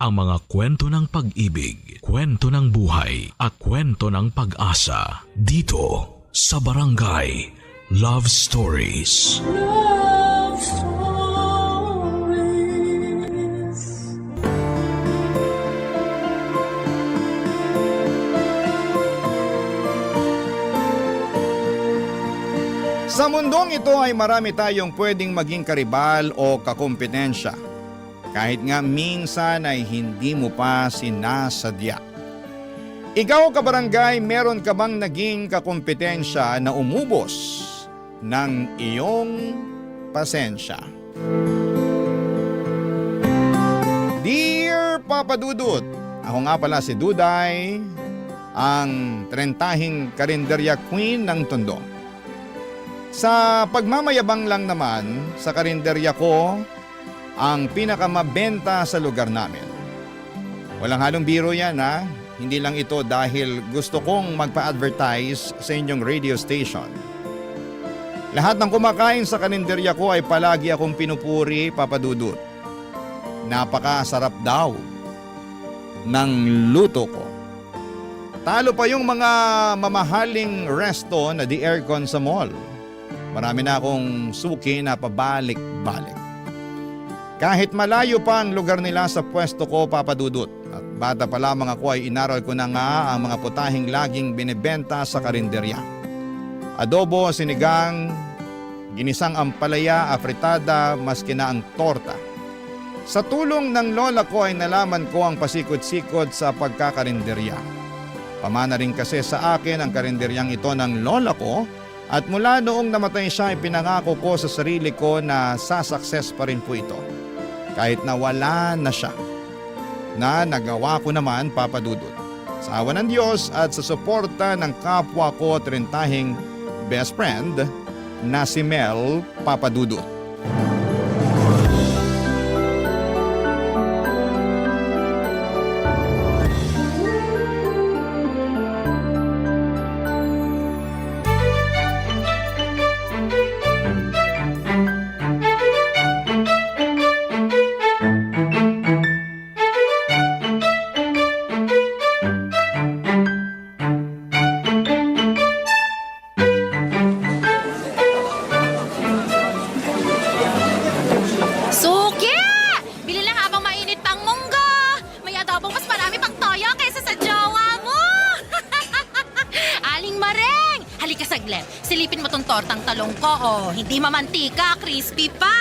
ang mga kwento ng pag-ibig, kwento ng buhay at kwento ng pag-asa dito sa Barangay Love Stories. Love Stories. Sa mundong ito ay marami tayong pwedeng maging karibal o kakumpetensya. Kahit nga minsan ay hindi mo pa sinasadya. Ikaw kabarangay, meron ka bang naging kakumpetensya na umubos ng iyong pasensya? Dear Papa Dudut, ako nga pala si Duday, ang 30 karinderya queen ng Tondo. Sa pagmamayabang lang naman, sa karinderya ko, ang pinakamabenta sa lugar namin. Walang halong biro yan ha, hindi lang ito dahil gusto kong magpa-advertise sa inyong radio station. Lahat ng kumakain sa karinderya ko ay palagi akong pinupuri, Papa Dudut. Napakasarap daw ng luto ko. Talo pa yung mga mamahaling resto na di aircon sa mall. Marami na akong suki na pabalik-balik. Kahit malayo pa ang lugar nila sa pwesto ko, Papa Dudut. At bata pa lamang ako ay inaral ko na nga ang mga putahing laging binibenta sa karinderya. Adobo, sinigang, ginisang ampalaya, afritada, maski na ang torta. Sa tulong ng lola ko ay nalaman ko ang pasikot-sikot sa pagkakarinderya. Pamana rin kasi sa akin ang karinderyang ito ng lola ko. At mula noong namatay siya, ipinangako ko sa sarili ko na sasukses pa rin po ito. Kahit na wala na siya. Na nagawa ko naman, Papa Dudut. Sa awa ng Diyos at sa suporta ng kapwa ko at rentahing best friend na si Mel, Papa Dudut. Suki! Bili lang habang mainit pang munggo! May adobong mas marami pang toyo kaysa sa jowa mo! Aling Mareng! Halika saglit. Silipin mo tong tortang talong ko, oh. Hindi mamantika, crispy pa!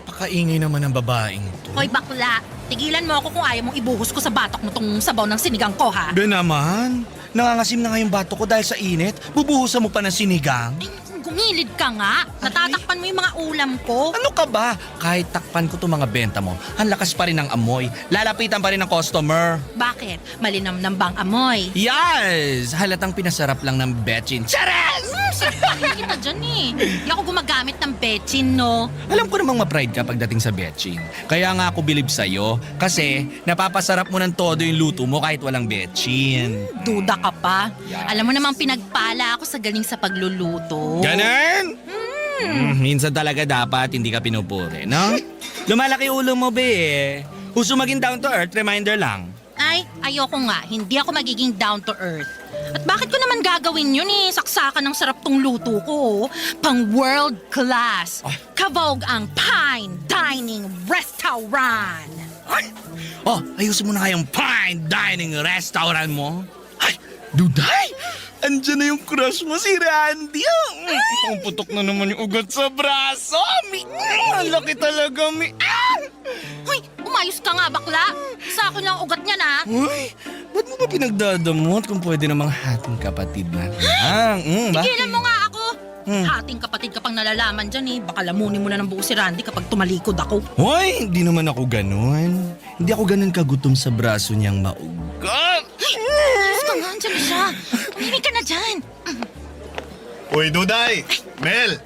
Pakaingay naman ng babaeng to. Hoy bakla, tigilan mo ako kung ayaw mong ibuhos ko sa batok mo tong sabaw ng sinigang ko, ha? Be naman, nangangasim na nga yung bato ko dahil sa init. Bubuhusan mo pa ng sinigang. Ay, gumilid ka nga. Natatakpan mo yung mga ulam ko. Ano ka ba? Kahit takpan ko itong mga benta mo, ang lakas pa rin ng amoy. Lalapitan pa rin ng customer. Bakit? Malinamnam bang amoy? Yes! Halatang pinasarap lang ng betchin. Charas! Sarapin kita dyan eh. Hindi ako gumagamit ng betchin, no? Alam ko namang ma-pride ka pagdating sa betchin. Kaya nga ako bilib sa'yo. Kasi napapasarap mo ng todo yung luto mo kahit walang betchin. Duda ka pa. Yeah. Alam mo namang pinagpala ako sa galing sa pagluluto. Ganun? Minsan talaga dapat hindi ka pinupuri, no? Lumalaki ulo mo, be eh. Gusto maging down to earth, reminder lang. Ay, ayoko nga. Hindi ako magiging down to earth. At bakit ko naman gagawin yun eh? Saksakan ng sarap tong luto ko. Pang world class. Kabog ang Pine Dining Restaurant. Ay! Oh, ayusin mo na kayong fine dining restaurant mo. Ay, Duday! Andiyan na yung crush mo, si Randy. Ang putok na naman yung ugat sa braso. Ang laki talaga, Hoy, umayos ka nga bakla. Sa akin lang ugat niya na. Uy, ba't mo ba pinagdadamot kung pwede namang hating kapatid na lang? Ba? Tigilan mo nga ako. Hating kapatid ka pang nalalaman dyan eh. Baka lamunin mo na ng buo si Randy kapag tumalikod ako. Hoy, hindi naman ako ganun. Hindi ako ganun kagutom sa braso niyang maugat. Ayos ka nga, andyan na siya. Tumimik ka na dyan. Uy, Duday! Mel!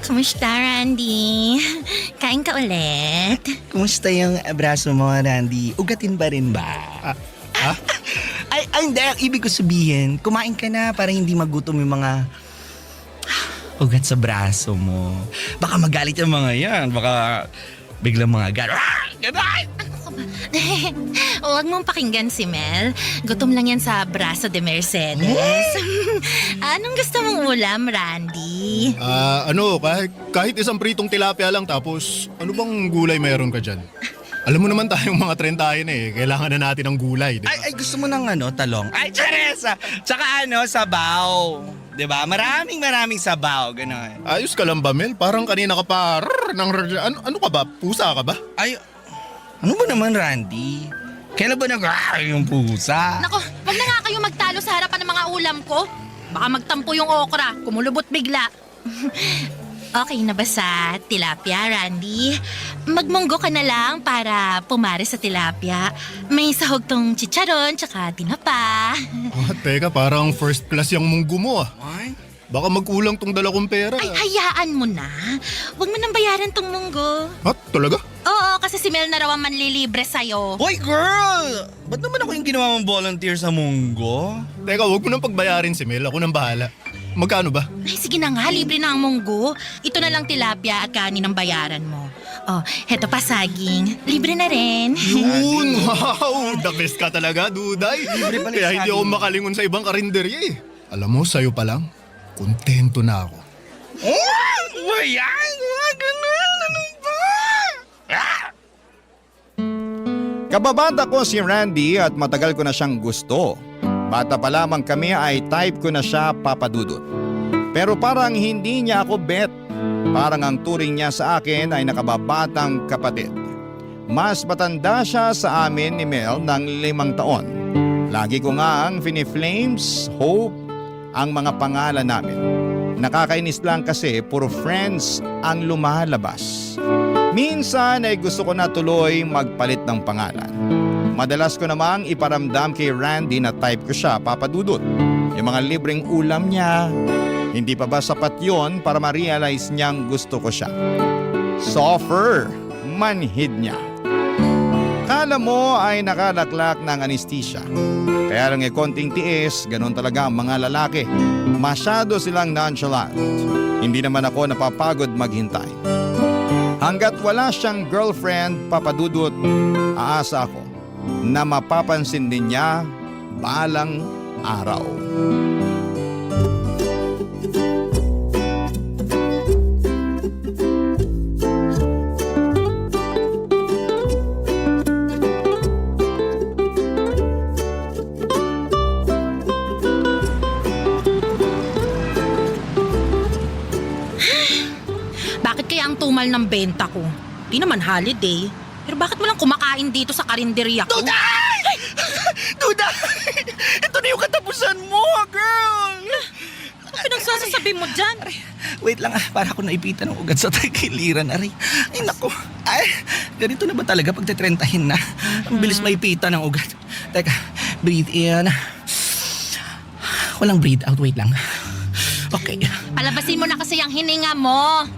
Kamusta, Randy? Kain ka ulit? Kumusta yung braso mo, Randy? Ugatin ba rin ba? Ay, hindi. Ang ibig ko sabihin, kumain ka na para hindi magutom yung mga ugat sa braso mo. Baka magalit yung mga yan. Baka biglang mga ganon. ba? Huwag mong pakinggan si Mel. Gutom lang yan sa Braso de Mercedes. Anong gusto mong ulam, Randy? Kahit isang pritong tilapia lang tapos ano bang gulay meron ka dyan? Alam mo naman tayong mga trentahin kailangan na natin ng gulay, di ba? Ay, gusto mo ng talong? Ay, Teresa! Tsaka sabaw. Diba? Maraming sabaw, gano'n. Ayos ka lang ba, Mel? Parang kanina ka pa, ano ka ba? Pusa ka ba? Ay, ano ba naman, Randy? Kailan ba yung pusa? Nako, wag na nga kayo magtalo sa harapan ng mga ulam ko. Baka magtampo yung okra, kumulubot bigla. Okay na ba sa tilapia, Randy? Magmunggo ka na lang para pumare sa tilapia. May sahog tong chicharon tsaka tinapa. Teka, parang first class yung munggo mo Ay? Baka magkulang tong dala kong pera. Ay, hayaan mo na. Huwag mo nang bayaran tong munggo. Ha? Talaga? Oo, kasi si Mel na raw ang manlilibre sa'yo. Hoy, girl! Ba't naman ako yung ginawa mong volunteer sa Munggo? Teka, huwag mo nang pagbayarin si Mel. Ako nang bahala. Magkano ba? Ay, sige na nga, libre na ang munggo. Ito na lang tilapia at kanin ang bayaran mo. Oh, heto pa saging. Libre na rin. Yun! Wow! The best ka talaga, Duday. pala Kaya yung hindi ako saging. makalingon sa ibang karinderya Alam mo, sa'yo pa lang, kontento na ako. Oh! Ayan! Ganun! Ano ba? Ah! Kababata ko si Randy at matagal ko na siyang gusto. Bata pa lamang kami ay type ko na siya papadudot. Pero parang hindi niya ako bet. Parang ang turing niya sa akin ay nakababatang kapatid. Mas matanda siya sa amin ni Mel ng 5 taon. Lagi ko nga ang Fini-Flames, Hope, ang mga pangalan namin. Nakakainis lang kasi puro friends ang lumalabas. Minsan ay gusto ko na tuloy magpalit ng pangalan. Madalas ko namang iparamdam kay Randy na type ko siya papadudot. Yung mga libreng ulam niya, hindi pa ba sapat yon para ma-realize niyang gusto ko siya? Soffer, manhid niya. Kala mo ay nakalaklak ng anesthesia. Kaya lang konting tiis, ganun talaga ang mga lalaki. Masyado silang nonchalant. Hindi naman ako napapagod maghintay. Hanggat wala siyang girlfriend, papadudot, aasa ako na mapapansin din niya balang araw. Bakit kaya ang tumal ng benta ko? Di naman holiday. Pero bakit mo lang kumakain dito sa karinderya ko? Duday! Duday! Ito na yung katapusan mo, girl! Ano pinagsasasabi mo dyan? Wait lang para ako naipitan ng ugat sa tagiliran, aray. Ay, naku. Ay, ganito na ba talaga pag tetrentahin na? Ang bilis maipitan ng ugat. Teka, breathe in. Walang breathe out, wait lang. Okay. Palabasin mo na kasi ang hininga mo.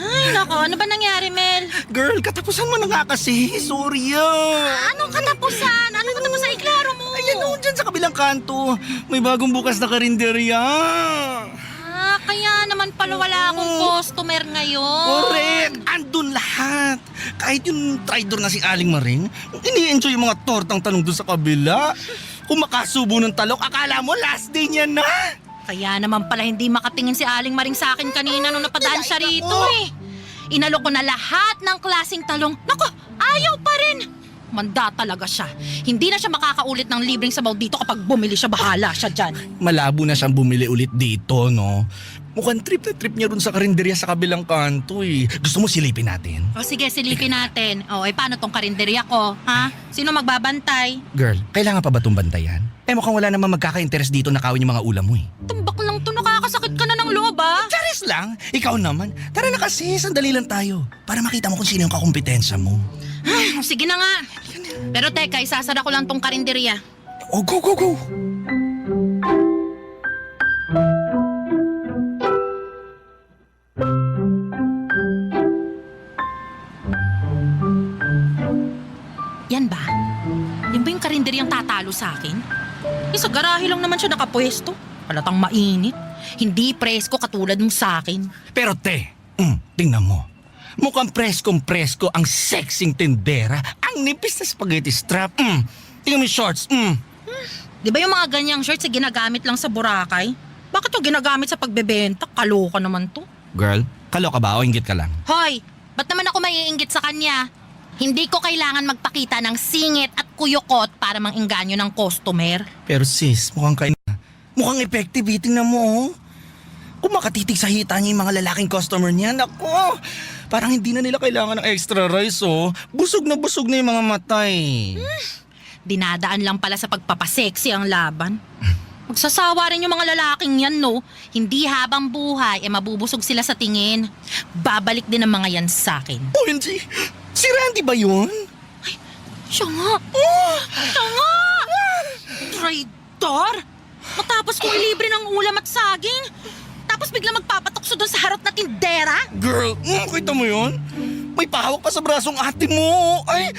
Ay, nako. Ano ba nangyari, Mel? Girl, katapusan mo na nga kasi. Sorry Anong katapusan? Anong katapusan? Iklaro mo. Ayan o, dyan sa kabilang kanto. May bagong bukas na karinderya. Kaya naman pala wala akong customer ngayon. Correct! Andun lahat. Kahit yung traidor na si Aling Maring, ini-enjoy yung mga tortang talong dun sa kabila. Kung makasubo ng talok, akala mo last day niya na. Kaya naman pala hindi makatingin si Aling Maring sa akin kanina nung napadaan siya rito eh. Inalok ko na lahat ng klaseng talong. Nako, ayaw pa rin. Manda talaga siya. Hindi na siya makakaulit ng libreng sabaw dito kapag bumili siya. Bahala siya dyan. Malabo na siyang bumili ulit dito, no? Mukhang trip na trip niya rin sa karinderya sa kabilang kanto eh. Gusto mo silipin natin? O sige, silipin natin. O, paano tong karinderya ko? Ha? Sino magbabantay? Girl, kailangan pa ba itong bantayan? Mukhang wala namang magkaka-interest dito na kawin yung mga ulam mo eh. Tumbak lang to, nakakasakit ka na ng loob ah. Charis lang, ikaw naman. Tara na kasi, sandali lang tayo. Para makita mo kung sino yung kakumpetensya mo. Sige na nga. Pero teka, isasara ko lang tong karinderya. Oh, go, go, go! Yan ba? Yan ba yung karinderyang tatalo sa akin? Sa garahe lang naman siya nakapwesto. Halatang mainit. Hindi presko katulad ng sa akin. Pero te, tingnan mo. Mukhang preskong-presko ang sexing tendera, ang Ang nipis na spaghetti strap. Tingnan mo yung shorts. Di ba yung mga ganyang shirts ginagamit lang sa Boracay? Bakit yung ginagamit sa pagbebenta? Kaloka naman to. Girl, kaloka ba o inggit ka lang? Hoy, ba't naman ako maiinggit sa kanya? Hindi ko kailangan magpakita ng singit at kuyukot para mangingganyo ng customer. Pero sis, mukhang effective. Tingnan mo, oh. Kung makatitig sa hita niya yung mga lalaking customer niya, naku, parang hindi na nila kailangan ng extra rice, oh. Busog na yung mga matay. Dinadaan lang pala sa pagpapaseksi ang laban. Magsasawa rin yung mga lalaking yan, no? Hindi habang buhay, mabubusog sila sa tingin. Babalik din ang mga yan sa akin. OMG! Si Randy ba yun? Siya nga! Siya nga! Traitor! Matapos kong ilibre ng ulam at saging, tapos bigla magpapatukso doon sa harot na tindera? Girl, kita mo yun? May pahawak pa sa brasong ate mo. Ay,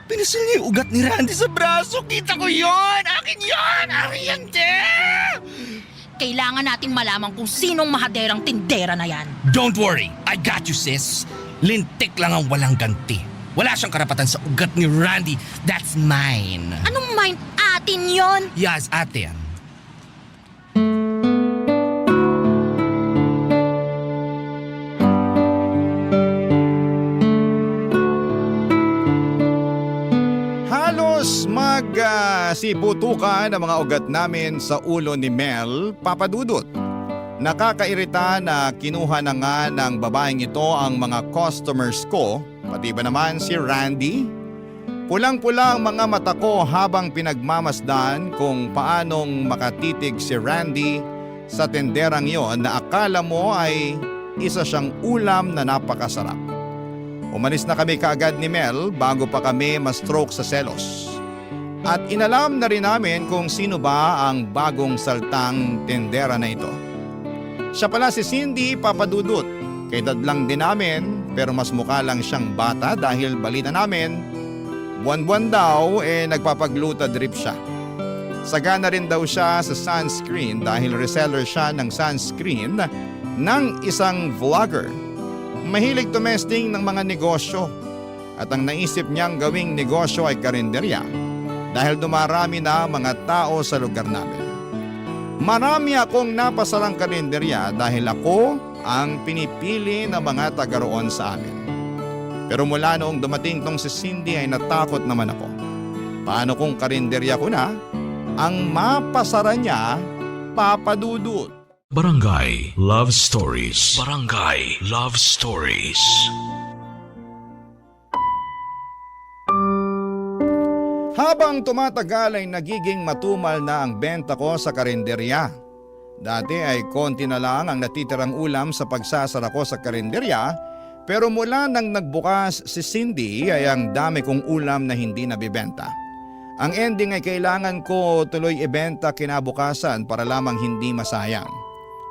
pinasil niya yung ugat ni Randy sa braso. Kita ko yun! Akin yun! Akin yan, Kailangan natin malaman kung sinong mahaderang tindera na yan. Don't worry, I got you, sis. Lintik lang ang walang ganti. Wala siyang karapatan sa ugat ni Randy. That's mine. Anong mind atin yon? Yes, atin. Halos magsiputukan ang mga ugat namin sa ulo ni Mel, Papa Dudut. Nakakairita na kinuha na nga ng babaeng ito ang mga customers ko, pati ba naman si Randy? Pulang-pula ang mga mata ko habang pinagmamasdan kung paanong makatitig si Randy sa tenderang yon na akala mo ay isa siyang ulam na napakasarap. Umalis na kami kaagad ni Mel bago pa kami ma-stroke sa selos. At inalam na rin namin kung sino ba ang bagong saltang tendera na ito. Siya pala si Cindy, Papa Dudut. Kaedad lang din namin pero mas mukha lang siyang bata dahil balita namin buwan-buwan daw nagpapagluta drip siya. Sagana rin daw siya sa sunscreen dahil reseller siya ng sunscreen ng isang vlogger. Mahilig tumesting ng mga negosyo at ang naisip niyang gawing negosyo ay karinderya dahil dumarami na mga tao sa lugar namin. Marami akong napasarang karinderya dahil ako ang pinipili ng mga taga roon sa amin. Pero mula noong dumating tong si Cindy ay natakot naman ako. Paano kung karinderya ko na ang mapasara niya, Papa Dudut? Barangay Love Stories. Barangay Love Stories. Habang tumatagal ay nagiging matumal na ang benta ko sa karinderya. Dati ay konti na lang ang natitirang ulam sa pagsasara ko sa karinderya, pero mula nang nagbukas si Cindy ay ang dami kong ulam na hindi nabibenta. Ang ending ay kailangan ko tuloy ibenta kinabukasan para lamang hindi masayang.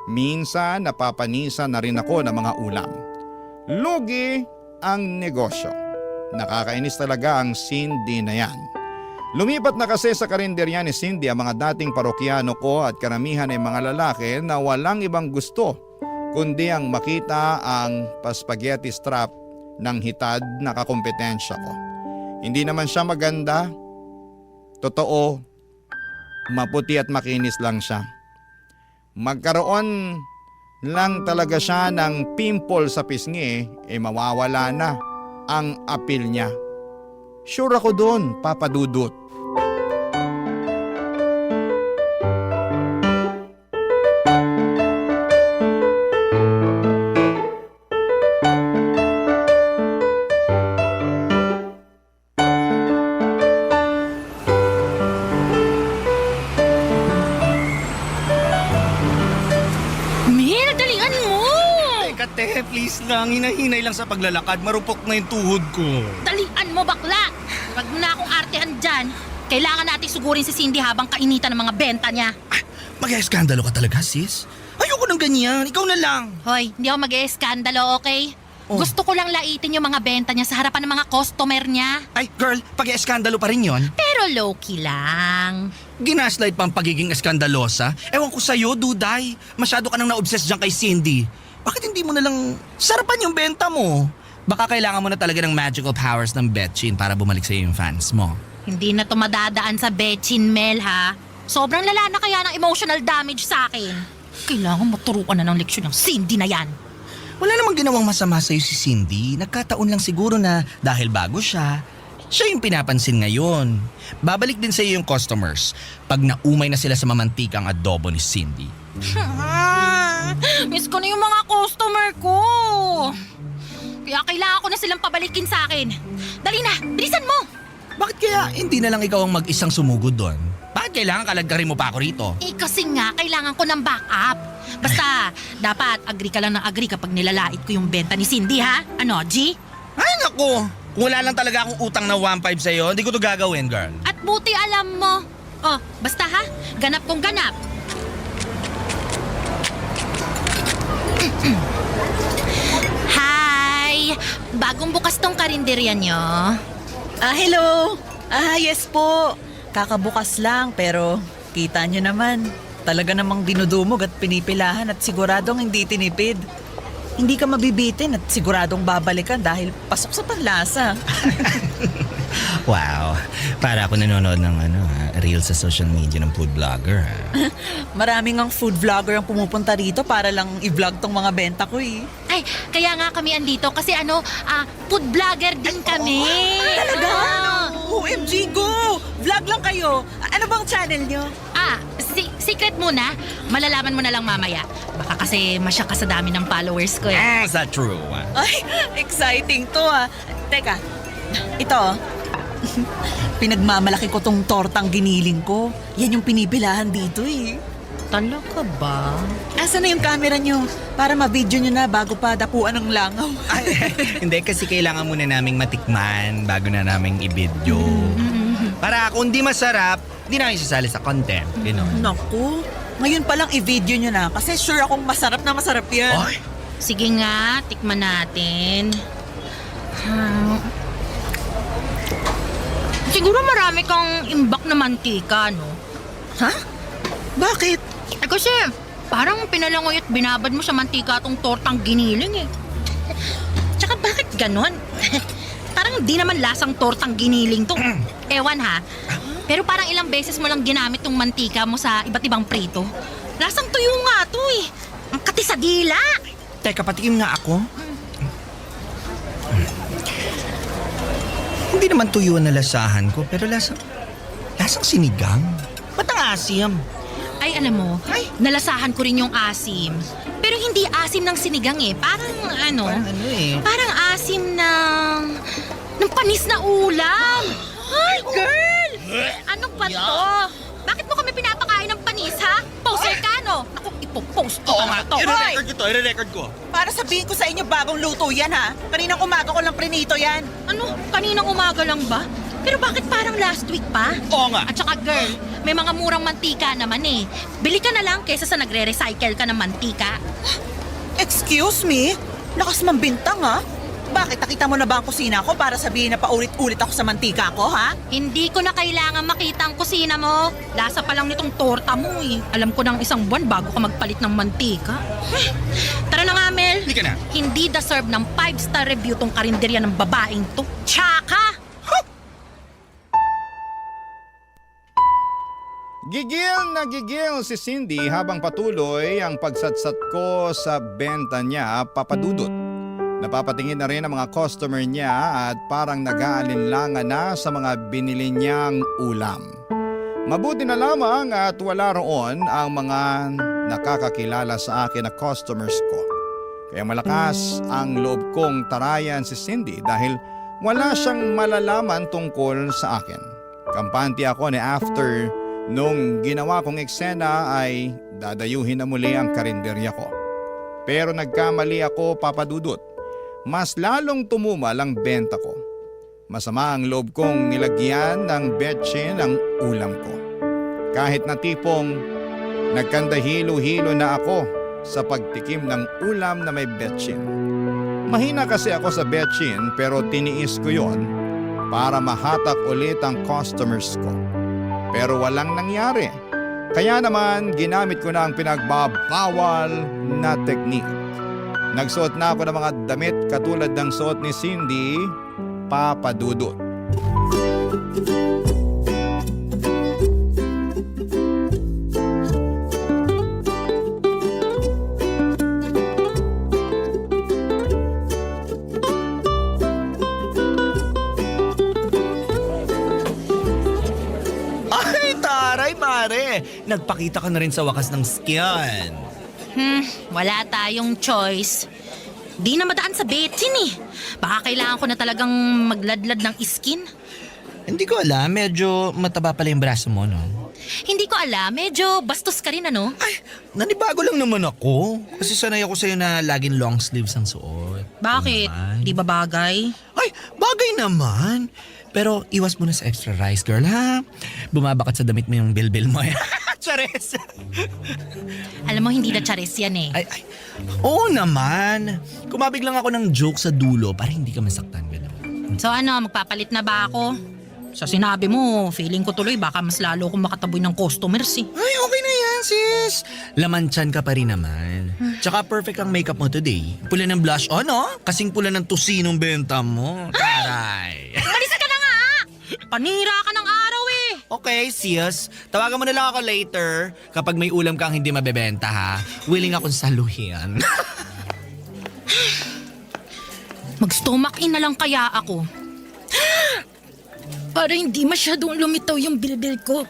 Minsan napapanisan na rin ako ng mga ulam. Lugi ang negosyo. Nakakainis talaga ang Cindy na yan. Lumipat na kasi sa karinderya ni Cindy ang mga dating parokyano ko at karamihan ay mga lalaki na walang ibang gusto kundi ang makita ang paspaghetti strap ng hitad na kakompetensya ko. Hindi naman siya maganda. Totoo, maputi at makinis lang siya. Magkaroon lang talaga siya ng pimple sa pisngi, mawawala na ang apil niya. Sure ako doon, Papa Dudut. Mel, dalian mo! Teka, te, please lang. Hinahinay lang sa paglalakad. Marupok na yung tuhod ko. Dalian mo, bakla! Huwag mo na akong artehan dyan. Kailangan natin sugurin si Cindy habang kainitan ng mga benta niya. Mag-eskandalo ka talaga, sis? Ayoko ng ganyan. Ikaw na lang. Hoy, hindi ako mag-eskandalo, okay? Oh. Gusto ko lang laitin yung mga benta niya sa harapan ng mga customer niya. Ay, girl, pag-eskandalo pa rin yon. Pero low-key lang. Ginaslight pa ang pagiging eskandalosa. Ewan ko sa'yo, Duday. Masyado ka nang na-obsess dyan kay Cindy. Bakit hindi mo na lang sarapan yung benta mo? Baka kailangan mo na talaga ng magical powers ng Betchin para bumalik sa'yo yung fans mo. Hindi na to madadaan sa Betchin, Mel, ha? Sobrang lala na kaya ng emotional damage sa akin. Kailangan maturuan na ng leksyon ng Cindy na yan. Wala namang ginawang masama sa'yo si Cindy. Nagkataon lang siguro na dahil bago siya yung pinapansin ngayon. Babalik din sa'yo yung customers pag naumay na sila sa mamantikang adobo ni Cindy. Miss ko na yung mga customer ko. Kaya kailangan ko na silang pabalikin sa akin. Dali na, bilisan mo! Bakit kaya hindi na lang ikaw ang mag-isang sumugod doon? Bakit kailangan kalagkarin mo pa ako rito? Eh kasi nga, kailangan ko ng backup. Basta, dapat agree ka lang ng agree kapag nilalait ko yung benta ni Cindy, ha? Ano, G? Ay naku! Kung wala lang talaga akong utang na 1.5 sa'yo, hindi ko to gagawin, girl. At buti alam mo. Oh, basta ha, ganap kong ganap. Hi! Bagong bukas tong karinderya nyo. Hello. Yes po. Kakabukas lang pero kita nyo naman. Talaga namang dinudumog at pinipilahan at siguradong hindi tinipid. Hindi ka mabibitin at siguradong babalikan dahil pasok sa panlasa. Wow, para ako nanonood ng reels sa social media ng food vlogger. Maraming ang food vlogger ang pumupunta rito para lang i-vlog tong mga benta ko eh. Ay, kaya nga kami andito kasi food vlogger din kami. Talaga? OMG, go! Vlog lang kayo. Ano bang channel nyo? Secret muna. Malalaman mo na lang mamaya. Baka kasi masya ka sa dami ng followers ko eh. Is that true? Ay, exciting to ah. Teka, ito. Pinagmamalaki ko tong tortang giniling ko. Yan yung pinipilahan dito eh. Talaga ba? Asan na yung camera nyo? Para ma-video nyo na bago pa dapuan ng langaw. Ay, hindi, kasi kailangan muna naming matikman bago na naming i-video. Para kung di masarap, di namin sasali sa content. Naku, ngayon palang i-video nyo na kasi sure akong masarap na masarap yan. Ay, Sige nga, tikman natin. Siguro marami kang imbak na mantika, no? Ha? Bakit? Kasi parang pinalangoy at binabad mo sa mantika tong tortang giniling eh. Tsaka bakit ganon? Parang di naman lasang tortang giniling to. Ewan ha. Pero parang ilang beses mo lang ginamit tong mantika mo sa iba't ibang prito. Lasang tuyo nga to eh. Ang kati sa dila. teka, patikim nga ako. Hindi naman tuyo na lasahan ko, pero lasang sinigang. Ba't ang asim? Ay, alam mo, nalasahan ko rin yung asim. Pero hindi asim ng sinigang eh. Parang Parang asim ng panis na ulam. Ay, girl! Ano ba to? Bakit mo kami pinapakain ng panis, ha? Poster ka, no? Naku, ipopost ko na to. I-record ko. Para sabihin ko sa inyo bagong luto yan ha. Kaninang umaga ko lang prinito yan. Ano? Kaninang umaga lang ba? Pero bakit parang last week pa? Oo nga. At saka girl, may mga murang mantika naman eh. Bili ka na lang kaysa sa nagre-recycle ka ng mantika. Excuse me? Lakas mambintang ha? Bakit? Nakita mo na ba ang kusina ko para sabihin na paulit-ulit ako sa mantika ko, ha? Hindi ko na kailangan makita ang kusina mo. Lasa pa lang nitong torta mo eh. Alam ko ng isang buwan bago ka magpalit ng mantika. Tara na nga, Mel. Hindi ka na. Hindi deserve ng 5-star review tong karinderya ng babaeng to. Tsaka! Gigil na gigil si Cindy habang patuloy ang pagsatsat ko sa benta niya, papadudot. Napapatingin na rin ang mga customer niya at parang nag-aalinlangan na sa mga binili niyang ulam. Mabuti na lamang at wala roon ang mga nakakakilala sa akin na customers ko. Kaya malakas ang loob kong tarayan si Cindy dahil wala siyang malalaman tungkol sa akin. Kampante ako ni after nung ginawa kong eksena ay dadayuhin na muli ang karinderya ko. Pero nagkamali ako, papadudot. Mas lalong tumumal ang benta ko. Masama ang loob kong nilagyan ng betchin ang ulam ko. Kahit na tipong nagkandahilo-hilo na ako sa pagtikim ng ulam na may betchin. Mahina kasi ako sa betchin pero tiniis ko yon para mahatak ulit ang customers ko. Pero walang nangyari. Kaya naman ginamit ko na ang pinagbabawal na technique. Nagsuot na ako ng mga damit katulad ng suot ni Cindy, Papa Dudut. Ay, taray pare! Nagpakita ka na rin sa wakas ng skin. Wala tayong choice. Di na madaan sa betin eh. Baka kailangan ko na talagang magladlad ng skin. Hindi ko alam, medyo mataba pala yung braso mo, no? Hindi ko alam, medyo bastos ka rin ano? Ay, nanibago lang naman ako. Kasi sanay ako sa'yo na laging long sleeves ang suot. Bakit? Naman. Di ba bagay? Ay, bagay naman. Pero iwas mo na sa extra rice, girl, ha? Bumabakat sa damit mo yung bilbil mo, eh. Chares! Alam mo, hindi na charis yan eh. Ay. Oo naman. Kumabig lang ako ng joke sa dulo para hindi ka masaktan, gano'n. So ano, magpapalit na ba ako? Sa sinabi mo, feeling ko tuloy baka mas lalo akong makataboy ng customers eh. Ay, okay na yan, sis. Laman tiyan ka pa rin naman. Tsaka perfect ang makeup mo today. Pula ng blush on, no? Kasing pula ng tusinong benta mo. Taray. Alis ka na nga! Panira ka ng araw eh! Okay, sis. Tawagan mo na lang ako later. Kapag may ulam kang hindi mabebenta, ha? Willing akong saluhin. Mag-stomach in na lang kaya ako. Para hindi masyadong lumitaw yung bilbil ko.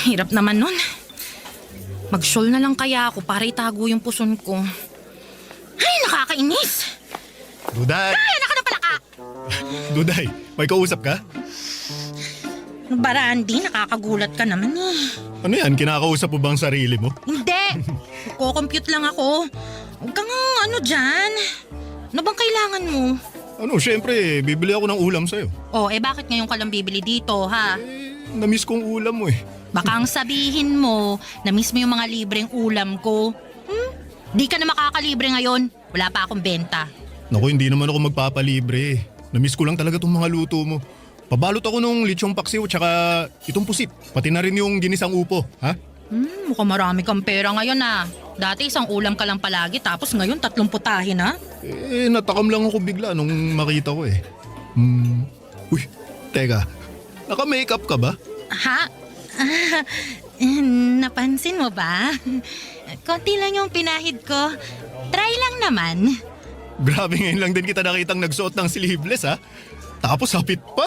Hirap naman nun. Mag-shawl na lang kaya ako para itago yung puson ko. Ay, nakakainis! Duday! Ay, anak ka na pala ka! Duday, may kausap ka? Barandi, nakakagulat ka naman eh. Ano yan, kinakausap mo bang sarili mo? Hindi! Kukompute lang ako. Huwag kang ano dyan. Ano bang kailangan mo? Ano, syempre, bibili ako ng ulam sa'yo. Oh, bakit ngayon ka lang bibili dito, ha? Namiss kong ulam mo eh. Baka ang sabihin mo, na-miss mo yung mga libreng ulam ko. Di ka na makakalibre ngayon. Wala pa akong benta. Naku, hindi naman ako magpapalibre. Namiss ko lang talaga tong mga luto mo. Pabalot ako nung lechong paksiw tsaka itong pusit. Pati na rin yung ginisang upo, ha? Mukhang marami kang pera ngayon ah. Dati isang ulam ka lang palagi tapos ngayon 3 putahin ha. Natakam lang ako bigla nung makita ko eh. Uy, teka. Naka-makeup ka ba? Ha? Napansin mo ba? Konti lang yung pinahid ko. Try lang naman. Grabe, ngayon lang din kita nakitang nagsuot ng sleeveless, ha? Tapos hapit pa.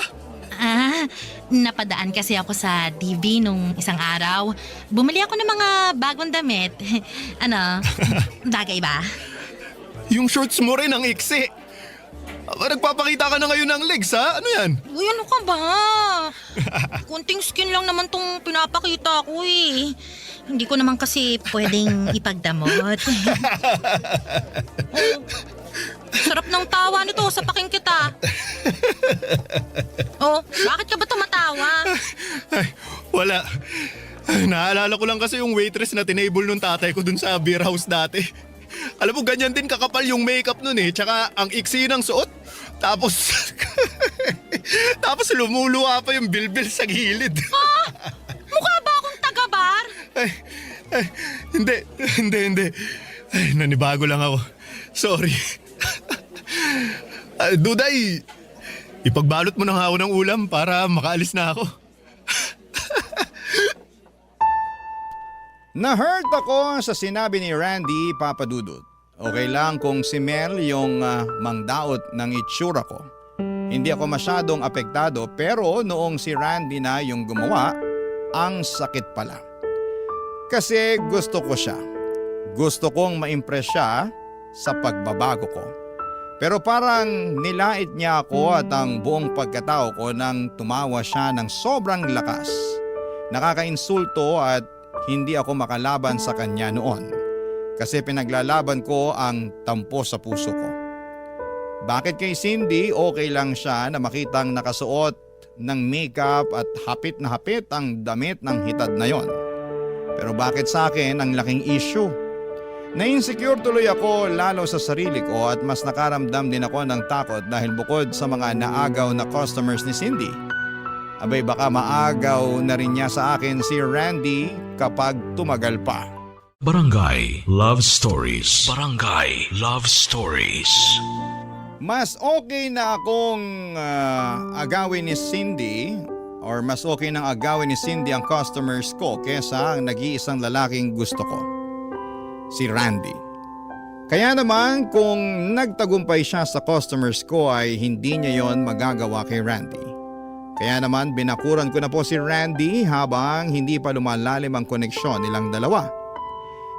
Napadaan kasi ako sa DV nung isang araw. Bumili ako ng mga bagong damit. Ano, bagay ba? Yung shorts mo rin ang iksi. Nagpapakita ka na ngayon ng legs, ha? Ano yan? Uy, ano ka ba? Kunting skin lang naman tong pinapakita ko eh. Hindi ko naman kasi pwedeng ipagdamot. Sarap ng tawa nito, sapakin kita. Oh, bakit ka ba tumatawa? Ay, wala. Ay, naalala ko lang kasi yung waitress na tinable nung tatay ko dun sa beer house dati. Alam mo, ganyan din kakapal yung makeup nun eh. Tsaka ang iksi ng suot. Tapos, tapos lumuluwa pa yung bilbil sa gilid. Mukha ba akong taga-bar? Ay, hindi. Ay, nanibago lang ako. Sorry. Duday, ipagbalot mo na nga ako ng ulam para makaalis na ako. Na-hurt ako sa sinabi ni Randy, Papa Dudut. Okay lang kung si Mel yung mangdaot ng itsura ko. Hindi ako masyadong apektado pero noong si Randy na yung gumawa, ang sakit pala. Kasi gusto ko siya. Gusto kong ma-impress siya sa pagbabago ko. Pero parang nilait niya ako at ang buong pagkatao ko nang tumawa siya ng sobrang lakas. Nakakainsulto at hindi ako makalaban sa kanya noon. Kasi pinaglalaban ko ang tampo sa puso ko. Bakit kay Cindy okay lang siya na makitang nakasuot ng makeup at hapit na hapit ang damit ng hitad na yon? Pero bakit sa akin ang laking issue? Na-insecure tuloy ako lalo sa sarili ko at mas nakaramdam din ako ng takot dahil bukod sa mga naagaw na customers ni Cindy, abay baka maagaw na rin niya sa akin si Randy kapag tumagal pa. Barangay Love Stories. Barangay Love Stories. Mas okay na akong agawin ni Cindy or mas okay nang agawin ni Cindy ang customers ko kesa ang nag-iisang lalaking gusto ko, si Randy. Kaya naman kung nagtagumpay siya sa customers ko ay hindi niya yon magagawa kay Randy. Kaya naman binakuran ko na po si Randy habang hindi pa lumalalim ang koneksyon nilang dalawa.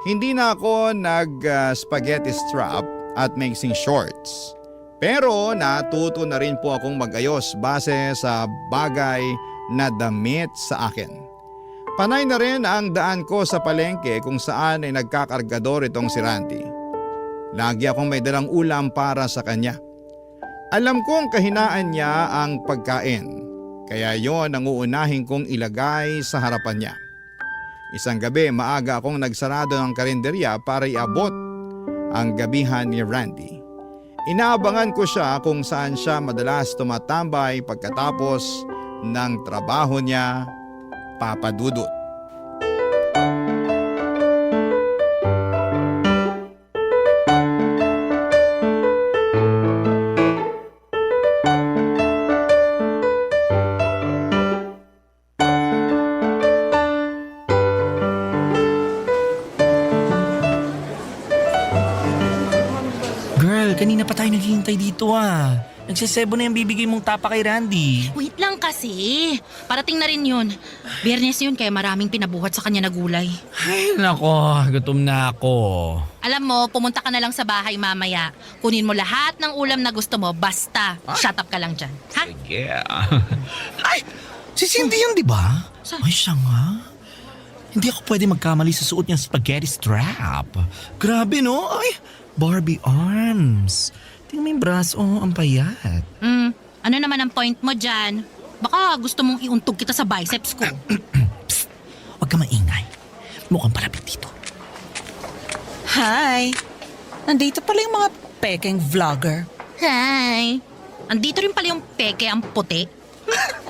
Hindi na ako nag-spaghetti strap at mixing shorts. Pero natuto na rin po akong mag-ayos base sa bagay na damit sa akin. Panay na rin ang daan ko sa palengke kung saan ay nagkakargador itong si Randy. Lagi akong may dalang ulam para sa kanya. Alam kong kahinaan niya ang pagkain, kaya yon ang uunahin kong ilagay sa harapan niya. Isang gabi maaga akong nagsarado ng karinderya para iabot ang gabihan ni Randy. Inaabangan ko siya kung saan siya madalas tumatambay pagkatapos ng trabaho niya, Papa Dudut. Girl, kanina pa tayo naghihintay dito ah. Nagsisebo na yung bibigay mong tapa kay Randy. Wait lang kasi. Parating na rin yun. Biyernes yun kaya maraming pinabuhat sa kanya na gulay. Ay, nako, gutom na ako. Alam mo, pumunta ka na lang sa bahay mamaya. Kunin mo lahat ng ulam na gusto mo. Basta, shut up ka lang dyan. Ha? Yeah. Ay, si Cindy yun, di ba? Saan? Ay, siya nga. Hindi ako pwede magkamali sa suot niyang spaghetti strap. Grabe, no? Ay, Barbie arms. Tingnan mo yung braso, ang payat. Ano naman ang point mo dyan? Baka gusto mong iuntog kita sa biceps ko. Psst, huwag ka maingay. Mukhang palapit dito. Hi! Nandito pala yung mga peking vlogger. Hi! Andito rin pala yung peke ang puti.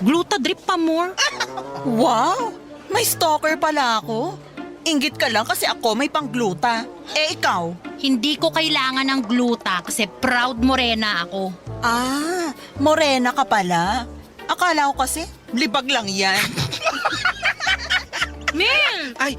Gluta drip pa more. Wow! May stalker pala ako. Inggit ka lang kasi ako may pang-gluta. Eh ikaw? Hindi ko kailangan ng gluta kasi proud morena ako. Ah, morena ka pala. Akala ko kasi libag lang yan. Mel! Ay!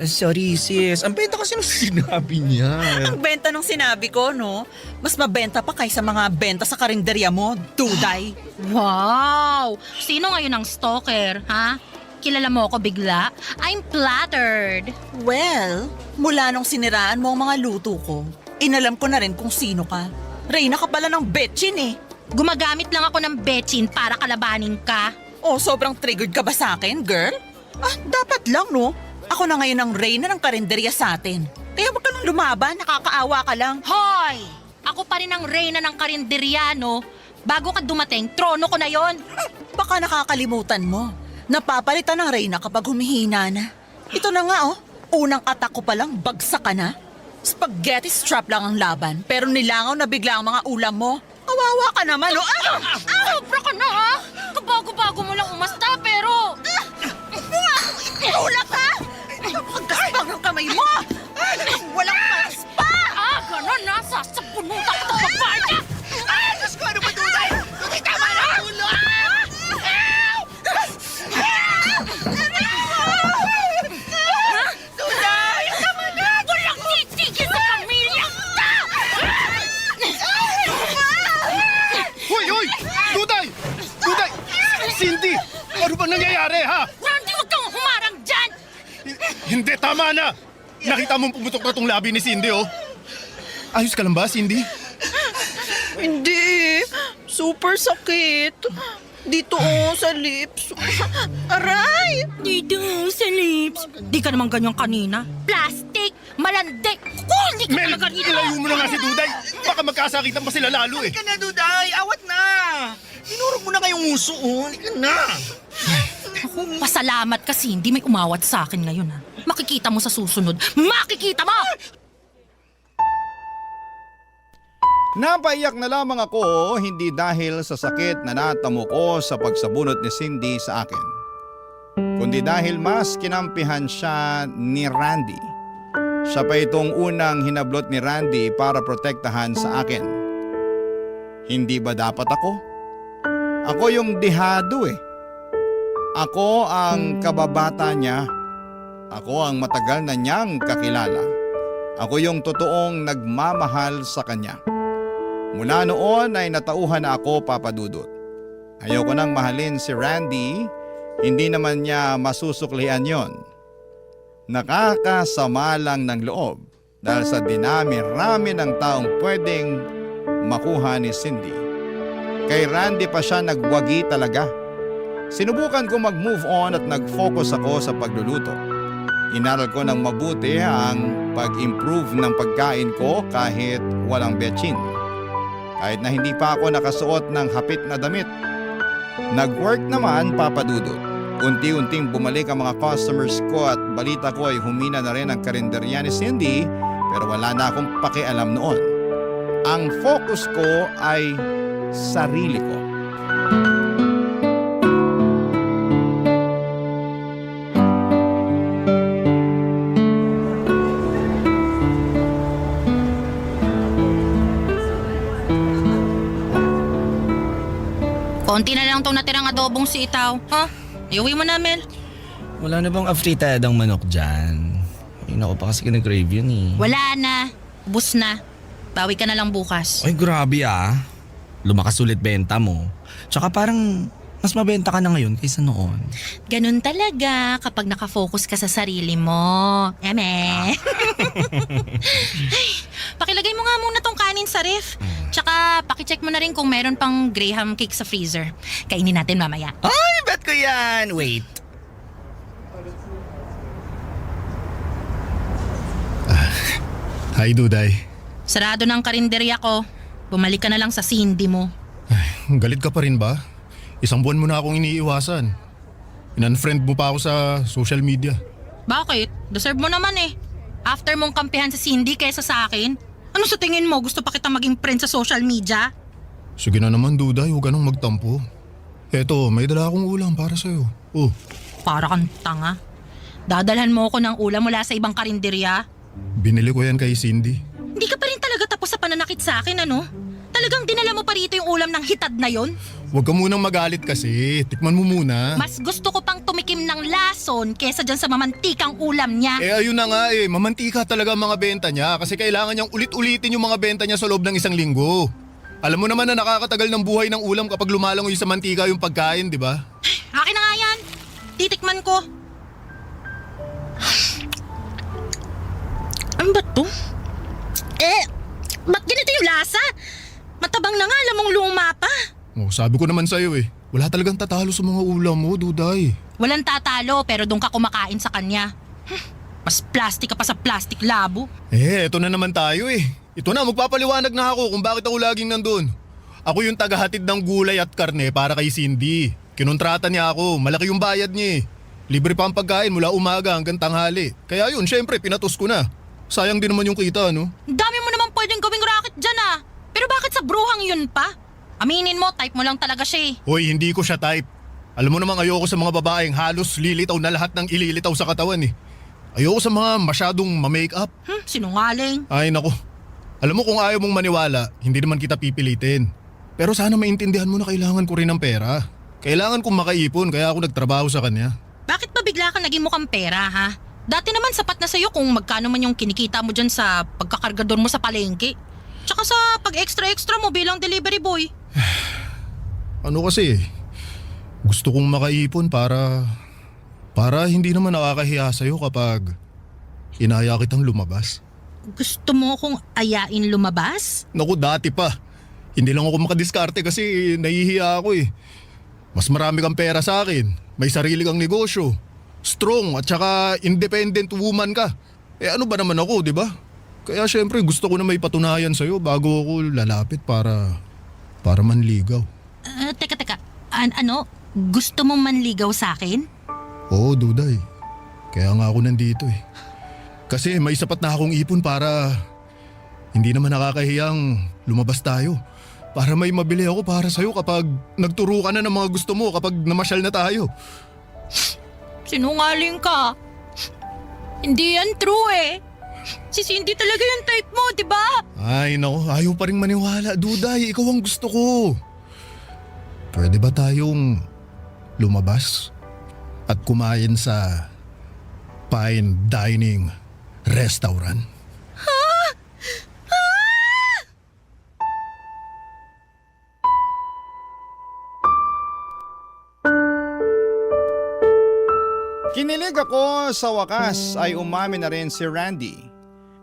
Sorry sis, ang benta kasi nung sinabi niya. Ang benta nung sinabi ko, no? Mas mabenta pa kaysa mga benta sa karinderya mo, Duday. Wow! Sino ngayon ang stalker, ha? Kilala mo ako bigla? I'm flattered. Well, mula nung siniraan mo ang mga luto ko, inalam ko na rin kung sino ka. Reyna ka pala ng betchin eh. Gumagamit lang ako ng betchin para kalabanin ka. Oh, sobrang triggered ka ba sa akin, girl? Ah, dapat lang, no? Ako na ngayon ang reyna ng karinderya sa atin. Kaya wag ka nang lumaban, nakakaawa ka lang. Hoy! Ako pa rin ang reyna ng karinderya, no? Bago ka dumating, trono ko na yon. Baka nakakalimutan mo. Napapalitan ng reyna kapag humihina na. Ito na nga, oh. Unang atak ko palang bagsak ka na. Spaghetti strap lang ang laban, pero nilangaw na bigla ang mga ulam mo. Kawawa ka naman, oh. Sobra ka na, ha? Kabago-bago mo lang umasta, pero... Ulap ka! Pagkaspang ng kamay mo! Walang palas pa! Ganon na! Sasapunutan ka ng babae niya! Diyos ko, ano ba tunay? Tama na! Walang titigil sa pamilya ka! Hoy! Duday! Cindy! Ano ba nangyayari, ha? Randy, huwag kang humarang dyan! Hindi, tama na! Nakita mong pumutok na tong labi ni Cindy, oh. Ayos ka lang ba, Cindy? Hindi. Super sakit. Dito, sa lips. Aray! Dito, sa lips. Di ka naman ganyan kanina. Plastic! Malandi! Kung hindi ka Mel, talaga ganito! ilayo mo na nga si Duday. Baka magkasakitan pa sila lalo, eh. Halika na, Duday! Awat na! Tinurog mo na kayong uso, oh. Halika na! Pasalamat kasi hindi may umawat sa akin ngayon, ha? Makikita mo sa susunod. Makikita mo! Napaiyak na lamang ako hindi dahil sa sakit na natamo ko sa pagsabunot ni Cindy sa akin, kundi dahil mas kinampihan siya ni Randy. Siya pa itong unang hinablot ni Randy para protektahan sa akin. Hindi ba dapat ako? Ako yung dihado eh. Ako ang kababata niya. Ako ang matagal na niyang kakilala. Ako yung totoong nagmamahal sa kanya. Mula noon ay natauhan na ako, Papa Dudut. Ayoko nang mahalin si Randy, hindi naman niya masusuklian yon. Nakakasama lang ng loob dahil sa dinami-rami ng taong pwedeng makuha ni Cindy. Kay Randy pa siya nagwagi talaga. Sinubukan ko mag-move on at nag-focus ako sa pagluluto. Inaral ko ng mabuti ang pag-improve ng pagkain ko kahit walang betchin. Kahit na hindi pa ako nakasuot ng hapit na damit. Nag-work naman, Papa Dudut. Unti-unting bumalik ang mga customers ko at balita ko ay humina na rin ang karinderya ni Cindy pero wala na akong pakialam noon. Ang focus ko ay sarili ko. Konti na lang tong natirang adobong sitaw. Ha? Iuwi mo na, Mel. Wala na bang afritadang manok dyan? Ay, naku pa kasi nag-crave yun eh. Wala na. Ubus na. Bawi ka na lang bukas. Ay, grabe ah. Lumakas ulit benta mo. Tsaka parang mas mabenta ka na ngayon kaysa noon. Ganun talaga kapag nakafocus ka sa sarili mo. Eme. Ay, pakilagay mo nga muna tong kanin sa ref. Tsaka pakicheck mo na rin kung meron pang graham cake sa freezer. Kainin natin mamaya. Ay, bet ko yan! Wait. Hi, Duday. Sarado ng karinderya ko. Bumalik ka na lang sa Cindy mo. Ay, galit ka pa rin ba? Isang buwan mo na akong iniiwasan. In-unfriend mo pa ako sa social media. Bakit? Deserve mo naman eh. After mong kampihan sa Cindy kaysa sa akin, ano sa tingin mo? Gusto pa kita maging friend sa social media? Sige na naman, Duday. Huwag ka nang magtampo. Eto, may dala akong ulam para sa'yo. Oh, Para kang tanga. Dadalhan mo ako ng ulam mula sa ibang karinderya? binili ko yan kay Cindy. Hindi ka pa rin talaga tapos sa pananakit sa akin, ano? Talagang dinala mo pa rito yung ulam ng hitad na yon? Huwag ka munang magalit kasi. Tikman mo muna. Mas gusto ko pang tumikim ng lason kesa dyan sa mamantikang ulam niya. Eh ayun na nga eh, mamantika talaga ang mga benta niya kasi kailangan niyang ulit-ulitin yung mga benta niya sa loob ng isang linggo. Alam mo naman na nakakatagal ng buhay ng ulam kapag lumalangoy sa mantika yung pagkain, di ba? Akin na nga yan. Titikman ko. Ano ba to? Ba't ganito yung lasa? Matabang na nga, alam mong luma pa. Oh, sabi ko naman sa'yo eh, wala talagang tatalo sa mga ulam mo, Duday. Walang tatalo pero doon ka kumakain sa kanya. Mas plastic ka pa sa plastic labo. Eto na naman tayo eh. Ito na, magpapaliwanag na ako kung bakit ako laging nandun. Ako yung tagahatid ng gulay at karne para kay Cindy. Kinontrata niya ako, malaki yung bayad niya eh. Libre pa ang pagkain mula umaga hanggang tanghali. Kaya yun, syempre, pinatos ko na. Sayang din naman yung kita, no? Ang dami mo naman pwedeng gawing racket dyan ah. Pero bakit sa bruhang yun pa? Aminin mo, type mo lang talaga siya eh. Hoy, hindi ko siya type. Alam mo namang ayoko sa mga babaeng halos lilitaw na lahat ng ililitaw sa katawan eh. Ayoko sa mga masyadong ma-makeup. Sinungaling. Ay nako. Alam mo kung ayaw mong maniwala, hindi naman kita pipilitin. Pero sana maintindihan mo na kailangan ko rin ng pera. Kailangan kong makaipon kaya ako nagtrabaho sa kanya. Bakit ba bigla ka naging mukhang pera ha? Dati naman sapat na sa'yo kung magkano man yung kinikita mo dyan sa pagkakargador mo sa palengke. Tsaka sa pag-extra-extra mo bilang delivery boy. Ano kasi, gusto kong makaipon para hindi naman nakakahiya sa'yo kapag inaya kitang lumabas. Gusto mo akong ayain lumabas? Naku, dati pa. Hindi lang ako makadiskarte kasi nahihiya ako eh. Mas marami kang pera sa akin. May sarili kang negosyo. Strong at saka independent woman ka. Eh ano ba naman ako, di ba? Kaya syempre gusto ko na may patunayan sa'yo bago ako lalapit para manligaw. Teka. Ano? Gusto mong manligaw sa akin? Oo, Duday. Kaya nga ako nandito eh. Kasi may sapat na akong ipon para hindi naman nakakahiyang lumabas tayo. Para may mabili ako para sa'yo kapag nagturo ka na ng mga gusto mo kapag namasyal na tayo. Sinungaling ka. Hindi yan true eh. Si Cindy talaga yung type mo, di ba? Ay nako, ayaw pa rin maniwala. Duday, ikaw ang gusto ko. Pwede ba tayong lumabas at kumain sa fine dining restaurant? Kinilig ako sa wakas ay umamin na rin si Randy.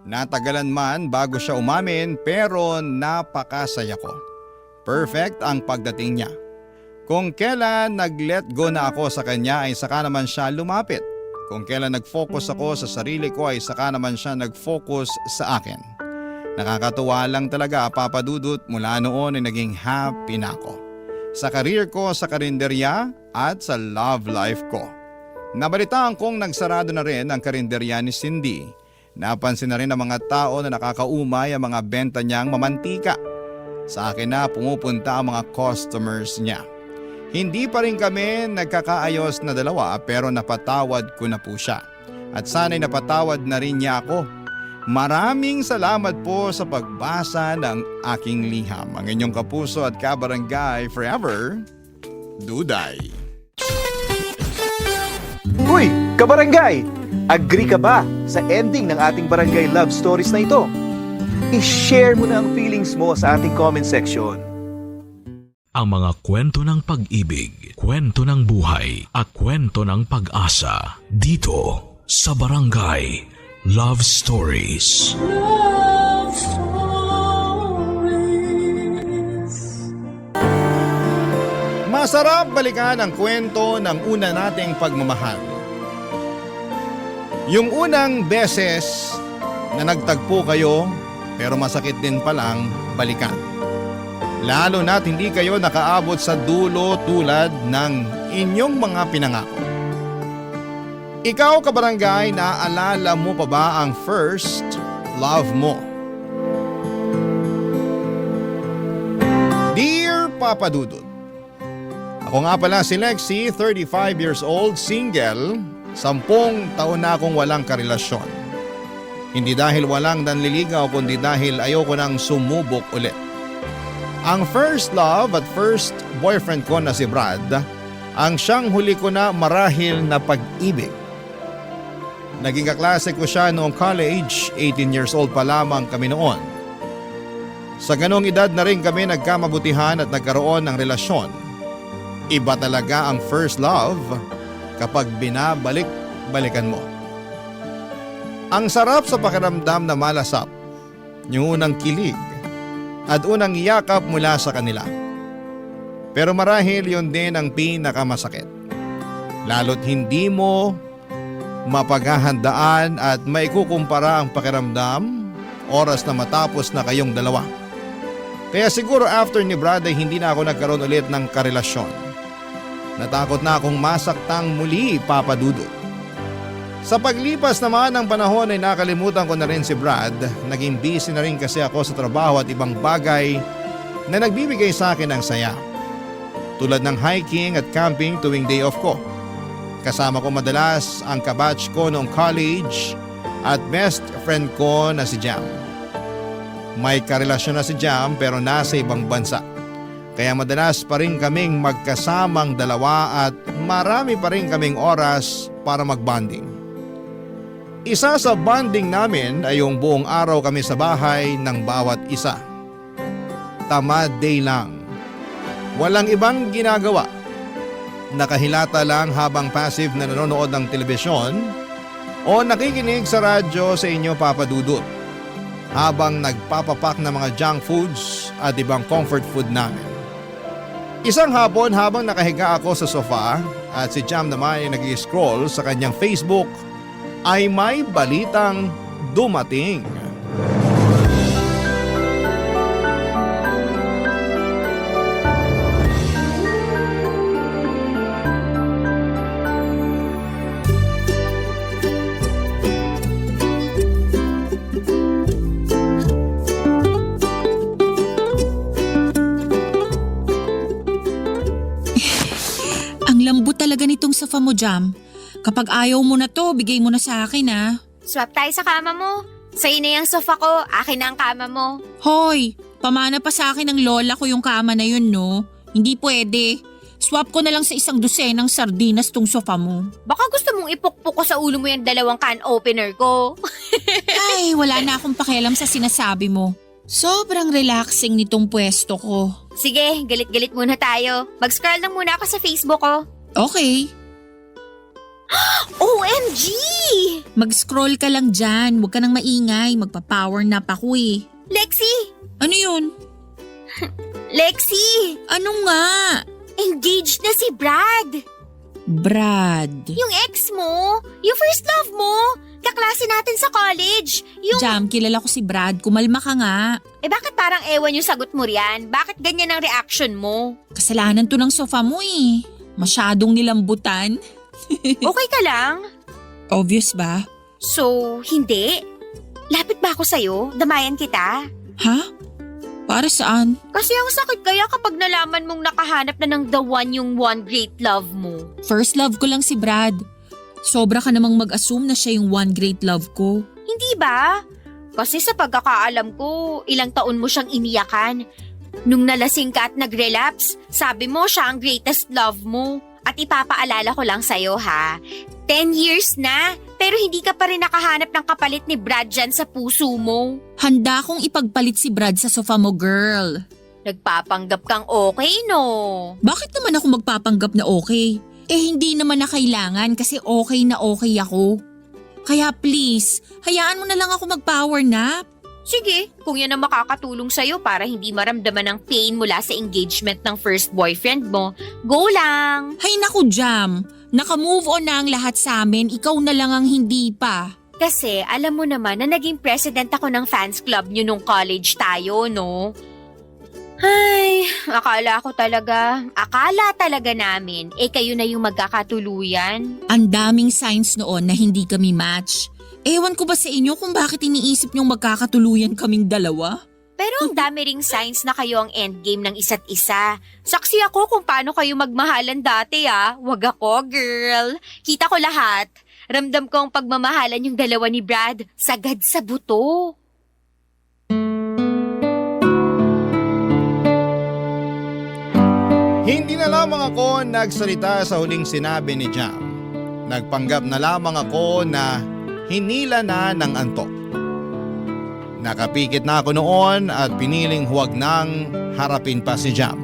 Natagalan man bago siya umamin pero napakasaya ko. Perfect ang pagdating niya. Kung kailan nag-let go na ako sa kanya ay saka naman siya lumapit. Kung kailan nag-focus ako sa sarili ko ay saka naman siya nag-focus sa akin. Nakakatuwa lang talaga, Papa Dudut, mula noon ay naging happy na ako. Sa career ko sa karinderya at sa love life ko. Nabalitaan kong nagsarado na rin ang karinderya ni Cindy. Napansin na rin ng mga tao na nakakaumay ang mga benta niyang mamantika. Sa akin na pumupunta ang mga customers niya. Hindi pa rin kami nagkakaayos na dalawa pero napatawad ko na po siya. At sana'y napatawad na rin niya ako. Maraming salamat po sa pagbasa ng aking liham. Ang inyong kapuso at kabarangay forever, Duday. Uy, kabarangay! Agree ka ba sa ending ng ating barangay love stories na ito? I-share mo na ang feelings mo sa ating comment section. Ang mga kwento ng pag-ibig, kwento ng buhay at kwento ng pag-asa dito sa Barangay Love Stories. Masarap balikan ang kwento ng una nating pagmamahal. Yung unang beses na nagtagpo kayo pero masakit din palang balikan. Lalo na't hindi kayo nakaabot sa dulo tulad ng inyong mga pinangako. Ikaw, kabarangay, naaalala mo pa ba ang first love mo? Dear Papa Dudut, ako nga pala si Lexie, 35 years old, single, 10 taon na akong walang karelasyon. Hindi dahil walang nanliligaw kundi dahil ayoko nang sumubok ulit. Ang first love at first boyfriend ko na si Brad, ang siyang huli ko na marahil na pag-ibig. Naging kaklase ko siya noong college, 18 years old pa lamang kami noon. Sa ganong edad na rin kami nagkamabutihan at nagkaroon ng relasyon. Iba talaga ang first love kapag binabalik-balikan mo. Ang sarap sa pakiramdam na malasap, yung unang kilig at unang yakap mula sa kanila. Pero marahil yun din ang pinakamasakit. Lalo't hindi mo mapaghahandaan at maikukumpara ang pakiramdam oras na matapos na kayong dalawa. Kaya siguro after ni Brad ay hindi na ako nagkaroon ulit ng karelasyon. Natakot na akong masaktang muli, Papa Dudut. Sa paglipas naman ng panahon ay nakalimutan ko na rin si Brad. Naging busy na rin kasi ako sa trabaho at ibang bagay na nagbibigay sa akin ng saya. Tulad ng hiking at camping tuwing day off ko. Kasama ko madalas ang kabatch ko noong college at best friend ko na si Jam. May karelasyon na si Jam pero nasa ibang bansa. Kaya madalas pa rin kaming magkasamang dalawa at marami pa rin kaming oras para magbonding. Isa sa bonding namin ay yung buong araw kami sa bahay ng bawat isa. Tamad day lang. Walang ibang ginagawa. Nakahilata lang habang passive na nanonood ng telebisyon o nakikinig sa radyo sa inyo, Papa Dudut, habang nagpapapak ng mga junk foods at ibang comfort food namin. Isang hapon habang nakahiga ako sa sofa at si Jam naman ay nag-scroll sa kanyang Facebook ay may balitang dumating. Ang lambot talaga nitong sofa mo, Jam. Kapag ayaw mo na to, bigay mo na sa akin ah. Swap tayo sa kama mo. Sa'yo na yung sofa ko, akin na ang kama mo. Hoy, pamana pa sa akin ng lola ko yung kama na yun no. Hindi pwede. Swap ko na lang sa 1 dosenang sardinas tong sofa mo. Baka gusto mong ipukpok ko sa ulo mo yung 2 can opener ko. Ay, wala na akong pakialam sa sinasabi mo. Sobrang relaxing nitong pwesto ko. Sige, galit-galit muna tayo. Mag-scroll lang muna ako sa Facebook ko. Okay, OMG! mag-scroll ka lang dyan. Huwag ka nang maingay. Magpa-power nap ako eh. Lexi! Ano yun? Lexi! Ano nga? Engaged na si Brad! Brad. Yung ex mo, yung first love mo, kaklase natin sa college. Yung... Jam, kilala ko si Brad. Kumalma ka nga. bakit parang ewan yung sagot mo riyan? Bakit ganyan ang reaction mo? Kasalanan to ng sofa mo eh. Masyadong nilambutan. Okay ka lang? Obvious ba? So, hindi? Lapit ba ako sa'yo? Damayan kita? Ha? Para saan? Kasi ang sakit kaya kapag nalaman mong nakahanap na ng the one yung one great love mo. First love ko lang si Brad. Sobra ka namang mag-assume na siya yung one great love ko. Hindi ba? Kasi sa pagkakaalam ko, ilang taon mo siyang iniyakan. Nung nalasing ka at nag-relapse, sabi mo siya ang greatest love mo. At ipapaalala ko lang sa'yo ha, 10 years na, pero hindi ka pa rin nakahanap ng kapalit ni Brad dyan sa puso mo. Handa kong ipagpalit si Brad sa sofa mo, girl. Nagpapanggap kang okay, no? Bakit naman ako magpapanggap na okay? Eh hindi naman na kailangan kasi okay na okay ako. Kaya please, hayaan mo na lang ako mag-power nap. Sige, kung yan ang makakatulong sa'yo para hindi maramdaman ng pain mula sa engagement ng first boyfriend mo, go lang! Hay naku, Jam. Naka-move on na ang lahat sa amin, ikaw na lang ang hindi pa. Kasi alam mo naman na naging president ako ng fans club nyo nung college tayo, no? Ay, akala talaga namin, kayo na yung magkakatuluyan. Ang daming signs noon na hindi kami match. Ewan ko ba sa inyo kung bakit iniisip niyong magkakatuluyan kaming dalawa? Pero ang dami ring signs na kayo ang endgame ng isa't isa. Saksi ako kung paano kayo magmahalan dati Wag ako, girl. Kita ko lahat. Ramdam ko ang pagmamahalan yung dalawa ni Brad. Sagad sa buto. Hindi na lamang ako nagsalita sa huling sinabi ni Jam. Nagpanggap na lamang ako na hinila na ng antok. Nakapikit na ako noon at piniling huwag nang harapin pa si Jam.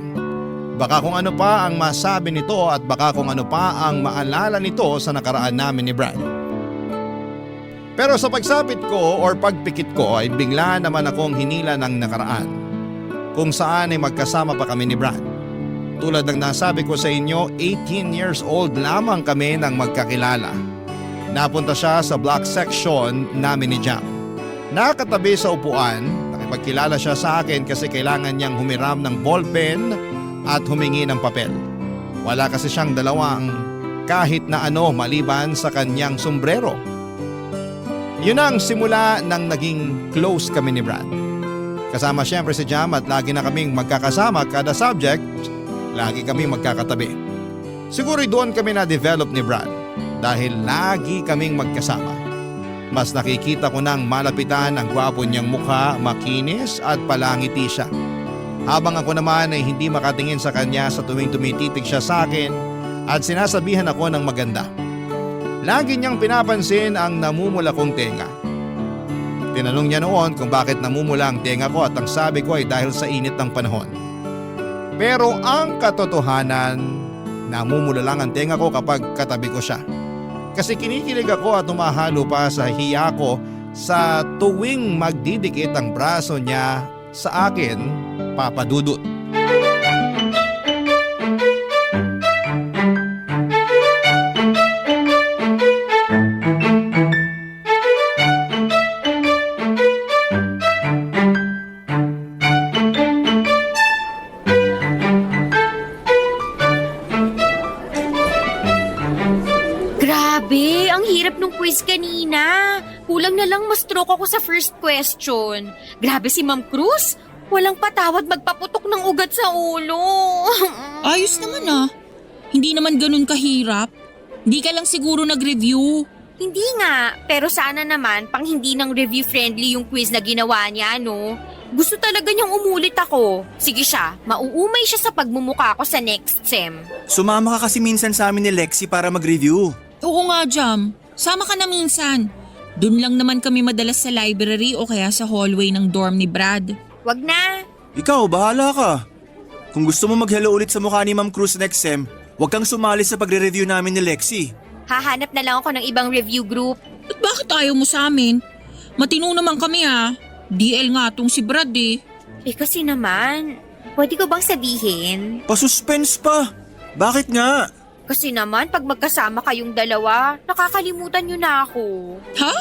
Baka kung ano pa ang masabi nito at baka kung ano pa ang maalala nito sa nakaraan namin ni Brad. Pero sa pagsapit ko or pagpikit ko ay bigla naman akong hinila ng nakaraan. Kung saan ay magkasama pa kami ni Brad. Tulad ng nasabi ko sa inyo, 18 years old lamang kami nang magkakilala. Napunta siya sa block section namin ni Jam. Nakatabi sa upuan, nakipagkilala siya sa akin kasi kailangan niyang humiram ng ballpen at humingi ng papel. Wala kasi siyang dalawang kahit na ano maliban sa kanyang sombrero. Yun ang simula ng naging close kami ni Brad. Kasama siyempre si Jam at lagi na kaming magkakasama kada subject, lagi kami magkakatabi. Siguro doon kami na-develop ni Brad. Dahil lagi kaming magkasama. Mas nakikita ko nang malapitan ang gwapo niyang mukha, makinis at palangiti siya. Habang ako naman ay hindi makatingin sa kanya sa tuwing tumititig siya sa akin at sinasabihan ako ng maganda. Lagi niyang pinapansin ang namumula kong tenga. Tinanong niya noon kung bakit namumula ang tenga ko at ang sabi ko ay dahil sa init ng panahon. Pero ang katotohanan, namumula lang ang tenga ko kapag katabi ko siya. Kasi kinikilig ako at humahalo pa sa hiya ko sa tuwing magdidikit ang braso niya sa akin, Papa Dudut. Grabe, ang hirap nung quiz kanina. Kulang na lang ma-stroke ako sa first question. Grabe si Ma'am Cruz. Walang patawad magpaputok ng ugat sa ulo. Ayos naman Hindi naman ganun kahirap. Hindi ka lang siguro nag-review. Hindi nga, pero sana naman pang hindi nang review-friendly yung quiz na ginawa niya, no? Gusto talaga niyang umulit ako. Sige siya, mauumay siya sa pagmumukha ko sa next sem. Sumama ka kasi minsan sa amin ni Lexi para mag-review. Oo nga, Jam. Sama ka na minsan. Doon lang naman kami madalas sa library o kaya sa hallway ng dorm ni Brad. Wag na. Ikaw, bahala ka. Kung gusto mo mag-hello ulit sa mukha ni Ma'am Cruz next sem, huwag kang sumali sa pagre-review namin ni Lexi. Hahanap na lang ako ng ibang review group. At bakit ayaw mo sa amin? Matino naman kami ha. DL nga tong si Brad eh. Eh kasi naman, pwede ko bang sabihin? Pa-suspense pa. Bakit nga? Kasi naman pag magkasama kayong dalawa, nakakalimutan niyo na ako. Ha?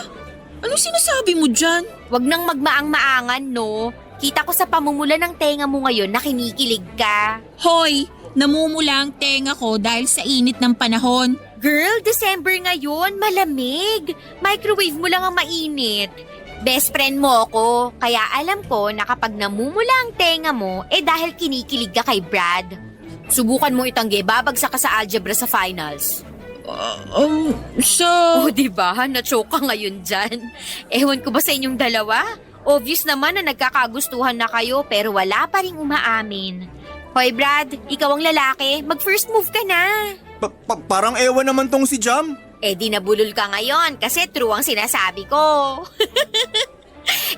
Anong sinasabi mo dyan? Wag nang magmaang-maangan, no? Kita ko sa pamumula ng tenga mo ngayon na kinikilig ka. Hoy, namumula ang tenga ko dahil sa init ng panahon. Girl, December ngayon, malamig. Microwave mo lang ang mainit. Best friend mo ako, kaya alam ko na kapag namumula ang tenga mo, dahil kinikilig ka kay Brad. Subukan mo itanggi, babagsak ka sa algebra sa finals. Oh, diba? Na-choke ka ngayon dyan. Ewan ko ba sa inyong dalawa? Obvious naman na nagkakagustuhan na kayo pero wala pa ring umaamin. Hoy Brad, ikaw ang lalaki, mag-first move ka na. Parang ewan naman tong si Jam. Di nabulol ka ngayon kasi true ang sinasabi ko.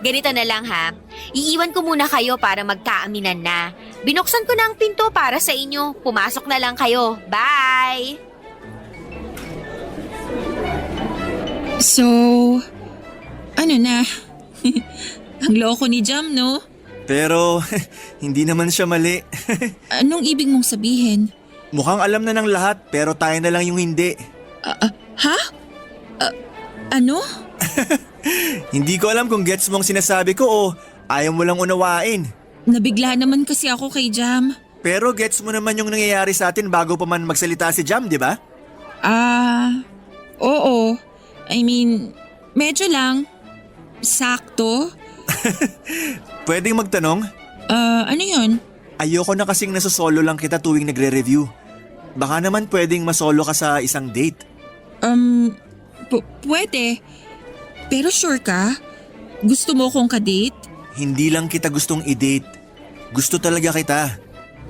Ganito na lang ha, iiwan ko muna kayo para magkaaminan na. Binuksan ko na ang pinto para sa inyo, pumasok na lang kayo. Bye! So, ano na? Ang loko ni Jam, no? Pero hindi naman siya mali. Anong ibig mong sabihin? Mukhang alam na ng lahat pero tayo na lang yung hindi. Ha? Ano? Hindi ko alam kung gets mo ang sinasabi ko o ayaw mo lang unawain. Nabigla naman kasi ako kay Jam. Pero gets mo naman yung nangyayari sa atin bago pa man magsalita si Jam, di ba? Oo. I mean, medyo lang. Sakto. Pwedeng magtanong? Ano yun? Ayoko na kasing nasosolo lang kita tuwing nagre-review. Baka naman pwedeng masolo ka sa isang date. Pwede. Pero sure ka? Gusto mo kong kadate? Hindi lang kita gustong i-date. Gusto talaga kita.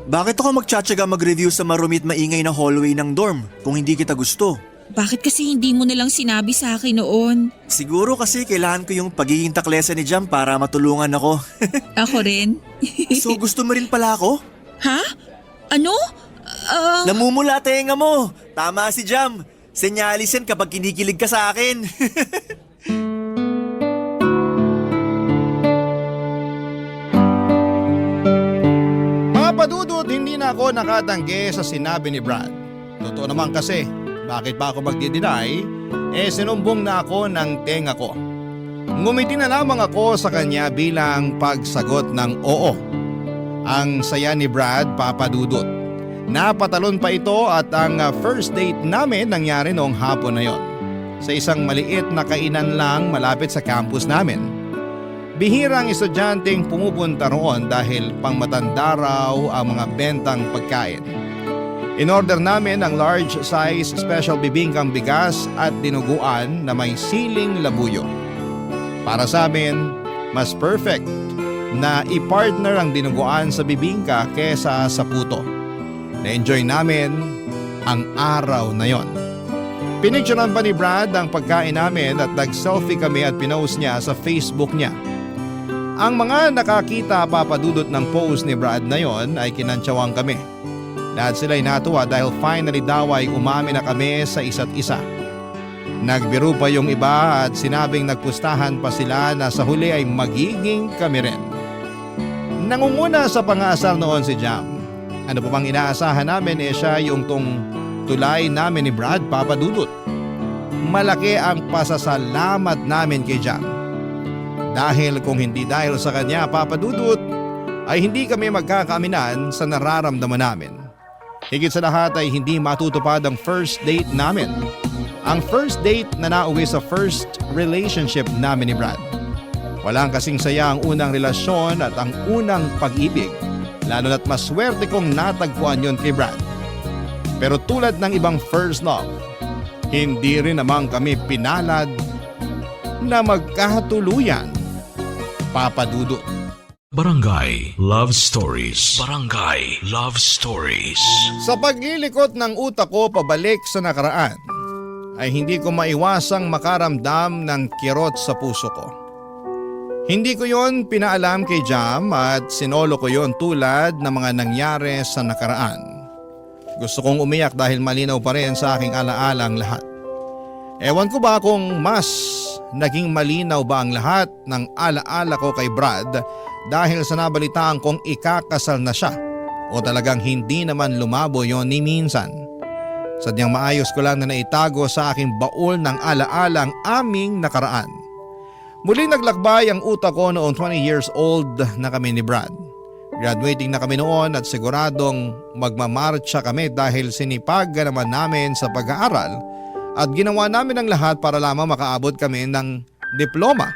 Bakit ako magtsatsaga mag-review sa marumit maingay na hallway ng dorm kung hindi kita gusto? Bakit kasi hindi mo nalang sinabi sa akin noon? Siguro kasi kailangan ko yung pagiging taklesa ni Jam para matulungan ako. Ako rin? So gusto mo rin pala ako? Ha? Ano? Namumula tenga mo. Tama si Jam. Senyales yan kapag kinikilig ka sa akin. Papadudot, hindi na ako nakatanggi sa sinabi ni Brad. Totoo naman kasi, bakit ba ako magdi-deny? Sinumbong na ako ng tenga ko. Ngumiti na lamang ako sa kanya bilang pagsagot ng oo. Ang saya ni Brad, Papadudot. Napatalon pa ito at ang first date namin nangyari noong hapon na yon. Sa isang maliit na kainan lang malapit sa campus namin. Bihirang estudyanteng pumupunta roon dahil pangmatanda raw ang mga bentang pagkain. In-order namin ang large size special bibingkang bigas at dinuguan na may siling labuyo. Para sa amin, mas perfect na i-partner ang dinuguan sa bibingka kesa sa puto. Na-enjoy namin ang araw na yon. Pinicturean pa ni Brad ang pagkain namin at nag-selfie kami at pinost niya sa Facebook niya. Ang mga nakakita Papadudot ng post ni Brad na yon ay kinantsawang kami. Lahat sila'y natuwa dahil finally daw ay umamin na kami sa isa't isa. Nagbiro pa yung iba at sinabing nagpustahan pa sila na sa huli ay magiging kami rin. Nangunguna sa pang-aasar noon si Jam. Ano pa bang inaasahan namin siya yung tulay namin ni Brad, Papadudot. Malaki ang pasasalamat namin kay Jam. Dahil kung hindi dahil sa kanya, Papadudot, ay hindi kami magkakaaminan sa nararamdaman namin. Higit sa lahat ay hindi matutupad ang first date namin. Ang first date na nauwi sa first relationship namin ni Brad. Walang kasing saya ang unang relasyon at ang unang pag-ibig. Lalo na't maswerte kong natagpuan yon kay Brad. Pero tulad ng ibang first love, Hindi rin naman kami pinalad na magkatuluyan. Papa Dudut. Barangay Love Stories. Barangay Love Stories. Sa paglilikot ng utak ko pabalik sa nakaraan, ay hindi ko maiwasang makaramdam ng kirot sa puso ko. Hindi ko yon pinaalam kay Jam at sinolo ko yon tulad ng mga nangyari sa nakaraan. Gusto kong umiyak dahil malinaw pa rin sa aking alaala ang lahat. Ewan ko ba kung mas naging malinaw ba ang lahat ng alaala ko kay Brad dahil sa nabalitaan kong ikakasal na siya o talagang hindi naman lumabo yon ni minsan. Sadyang maayos ko lang na naitago sa aking baul ng alaala ang aming nakaraan. Muling naglakbay ang utak ko noong 20 years old na kami ni Brad. Graduating na kami noon at siguradong magmamarcha kami dahil sinipag naman namin sa pag-aaral at ginawa namin ang lahat para lamang makaabot kami ng diploma.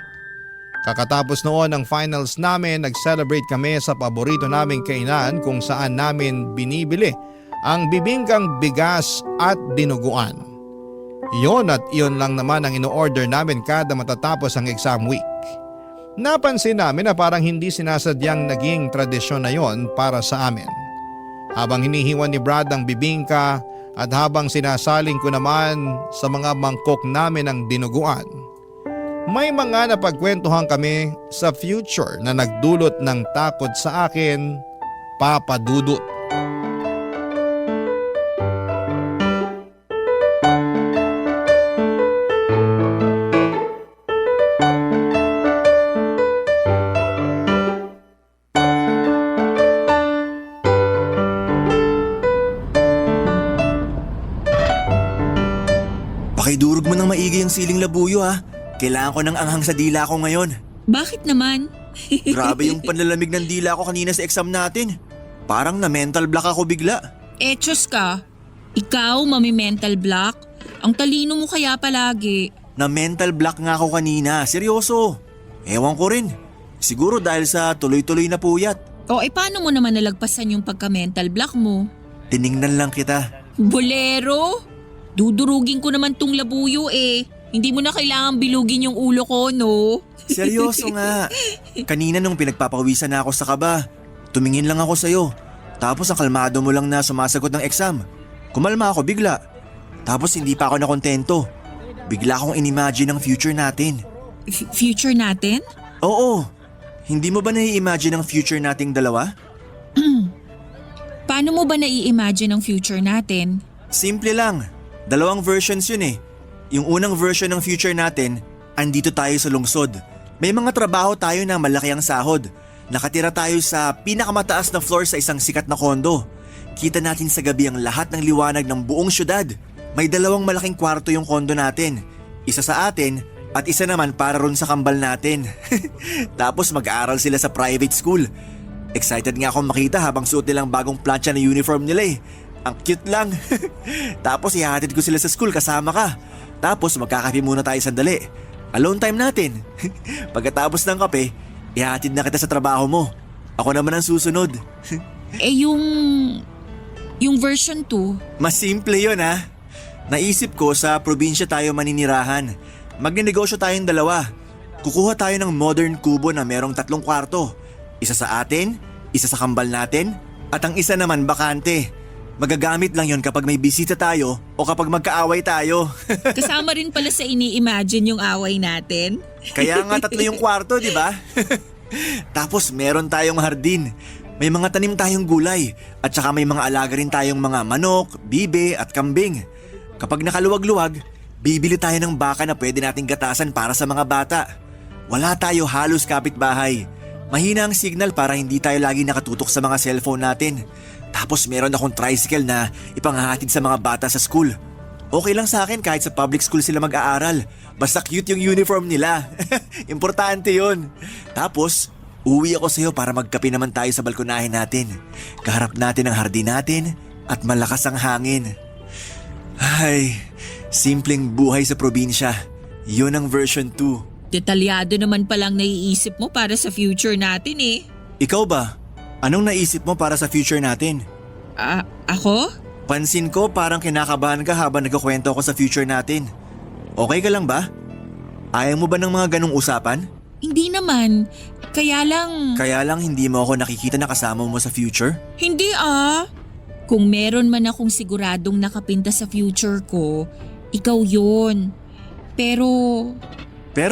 Kakatapos noon ng finals namin, nag-celebrate kami sa paborito naming kainan kung saan namin binibili ang bibinggang bigas at dinuguan. Iyon at iyon lang naman ang ino-order namin kada matatapos ang exam week. Napansin namin na parang hindi sinasadyang naging tradisyon na yon para sa amin. Habang hinihiwan ni Brad ang bibingka at habang sinasaling ko naman sa mga mangkok namin ang dinuguan, may mga napagkwentuhan kami sa future na nagdulot ng takot sa akin, Papa Dudut. Pakidurog mo ng maigi yung siling labuyo ha. Kailangan ko ng anghang sa dila ko ngayon. Bakit naman? Grabe yung panlalamig ng dila ko kanina sa exam natin. Parang na mental block ako bigla. Etos ka. Ikaw, mami-mental block? Ang talino mo kaya palagi. Na mental block nga ako kanina, seryoso. Ewan ko rin. Siguro dahil sa tuloy-tuloy na puyat. O paano mo naman nalagpasan yung pagka-mental block mo? Tiningnan lang kita. Bolero? Dudurugin ko naman tong labuyo eh. Hindi mo na kailangan bilugin yung ulo ko, no? Seryoso nga. Kanina nung pinagpapawisan na ako sa kaba, tumingin lang ako sa'yo. Tapos ang kalmado mo lang na sumasagot ng exam. Kumalma ako bigla. Tapos hindi pa ako nakontento. Bigla akong inimagine ang future natin. Future natin? Oo. Hindi mo ba nai-imagine ang future nating dalawa? Paano mo ba nai-imagine ang future natin? Simple lang. Dalawang versions yun eh. Yung unang version ng future natin, andito tayo sa lungsod. May mga trabaho tayo na malaki ang sahod. Nakatira tayo sa pinakamataas na floor sa isang sikat na kondo. Kita natin sa gabi ang lahat ng liwanag ng buong syudad. May dalawang malaking kwarto yung kondo natin. Isa sa atin at isa naman para ron sa kambal natin. Tapos mag-aaral sila sa private school. Excited nga akong makita habang suot nilang bagong plancha na uniform nila eh. Ang cute lang. Tapos ihahatid ko sila sa school kasama ka. Tapos magkakape muna tayo sandali. Alone time natin. Pagkatapos ng kape, ihahatid na kita sa trabaho mo. Ako naman ang susunod. Yung version 2? Mas simple yun ha. Naisip ko sa probinsya tayo maninirahan. Magnenegosyo tayong dalawa. Kukuha tayo ng modern kubo na merong 3 kwarto. Isa sa atin, isa sa kambal natin, at ang isa naman bakante. Magagamit lang yon kapag may bisita tayo o kapag magkaaway tayo. Kasama rin pala sa ini-imagine yung away natin. Kaya nga 3 yung kwarto, di ba? Tapos meron tayong hardin. May mga tanim tayong gulay at saka may mga alaga rin tayong mga manok, bibe at kambing. Kapag nakaluwag-luwag, bibili tayo ng baka na pwede nating gatasan para sa mga bata. Wala tayo halos kapitbahay. Mahina ang signal para hindi tayo lagi nakatutok sa mga cellphone natin. Tapos meron akong tricycle na ipanghahatid sa mga bata sa school. Okay lang sa akin kahit sa public school sila mag-aaral. Basta cute yung uniform nila. Importante yun. Tapos, uwi ako sa'yo para magkape naman tayo sa balkonahin natin. Kaharap natin ang hardin natin at malakas ang hangin. Ay, simpleng buhay sa probinsya. Yun ang version 2. Detalyado naman palang naiisip mo para sa future natin eh. Ikaw ba? Anong naisip mo para sa future natin? Ako? Pansin ko parang kinakabahan ka habang nagkukwento ako sa future natin. Okay ka lang ba? Ayaw mo ba ng mga ganong usapan? Hindi naman. Kaya lang Hindi mo ako nakikita na kasama mo sa future? hindi ah. Kung meron man akong siguradong nakapinta sa future ko, ikaw yun. Pero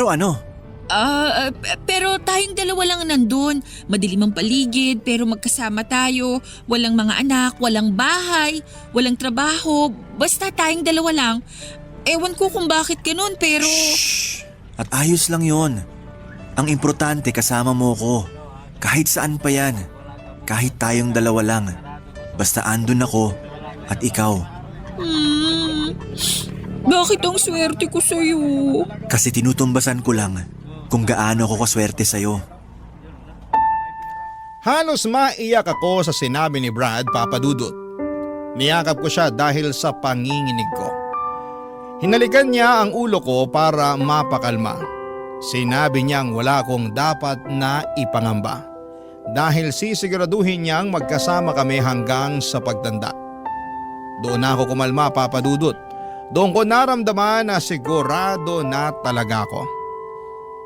ano? Pero tayong dalawa lang nandun. Madilim ang paligid pero magkasama tayo. Walang mga anak, walang bahay, walang trabaho. Basta tayong dalawa lang. Ewan ko kung bakit ganun pero… Shh! At ayos lang yon. Ang importante kasama mo ko. Kahit saan pa yan. Kahit tayong dalawa lang. Basta andun ako at ikaw. Bakit ang swerte ko sa'yo? Kasi tinutumbasan ko lang kung gaano ako kaswerte sa'yo. Halos maiyak ako sa sinabi ni Brad, Papa Dudut. Niyakap ko siya dahil sa panginginig ko. Hinalikan niya ang ulo ko para mapakalma. Sinabi niyang wala akong dapat na ipangamba. Dahil sisiguraduhin niyang magkasama kami hanggang sa pagtanda. Doon ako kumalma, Papa Dudut. Doon ko naramdaman na sigurado na talaga ako.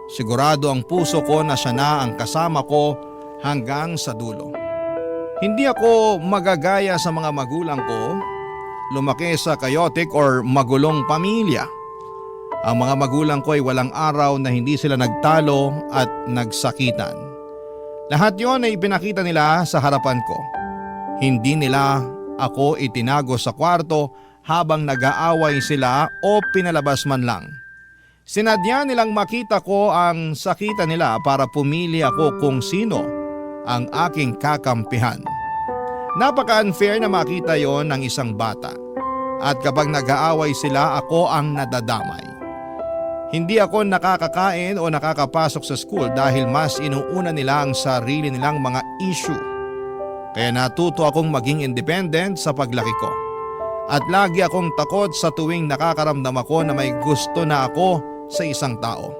Sigurado ang puso ko na siya na ang kasama ko hanggang sa dulo. Hindi ako magagaya sa mga magulang ko, lumaki sa chaotic or magulong pamilya. Ang mga magulang ko ay walang araw na hindi sila nagtalo at nagsakitan. Lahat yon ay ipinakita nila sa harapan ko. Hindi nila ako itinago sa kwarto habang nag-aaway sila o pinalabas man lang. Sinadya nilang makita ko ang sakitan nila para pumili ako kung sino ang aking kakampihan. Napaka-unfair na makita yon ng isang bata. At kapag nag-aaway sila, ako ang nadadamay. Hindi ako nakakakain o nakakapasok sa school dahil mas inuuna nila ang sarili nilang mga issue. Kaya natuto akong maging independent sa paglaki ko. At lagi akong takot sa tuwing nakakaramdam ako na may gusto na ako sa isang tao.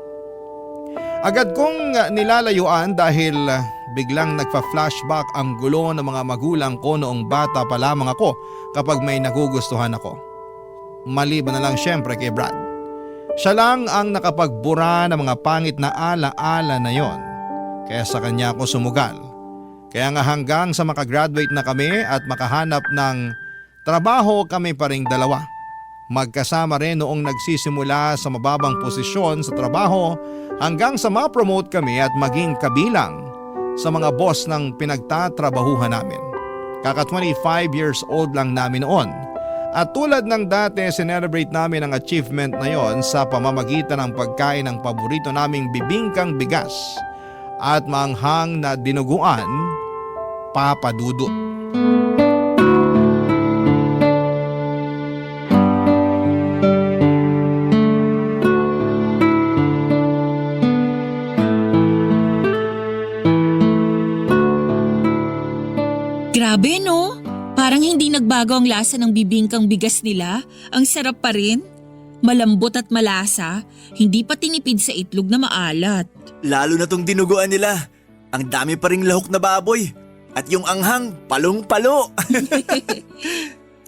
Agad kong nilalayuan dahil biglang nagpa-flashback ang gulo ng mga magulang ko noong bata pa lamang ako kapag may nagugustuhan ako. Maliban na lang syempre kay Brad. Siya lang ang nakapagbura ng mga pangit na ala-ala na yon. Kaya sa kanya ako sumugal. Kaya nga hanggang sa makagraduate na kami at makahanap ng trabaho kami pa ring dalawa. Magkasama rin noong nagsisimula sa mababang posisyon sa trabaho hanggang sa ma-promote kami at maging kabilang sa mga boss ng pinagtatrabahuhan namin. Kaka 25 years old lang namin noon. At tulad ng dati, sinelebrate namin ang achievement na yon sa pamamagitan ng pagkain ng paborito naming bibingkang bigas at manghang na dinuguan, Papa Dudut. Grabe no? Parang hindi nagbago ang lasa ng bibingkang bigas nila. Ang sarap pa rin. Malambot at malasa. Hindi pa tinipid sa itlog na maalat. Lalo na tong dinuguan nila. Ang dami pa ring lahok na baboy. At yung anghang, palong-palo.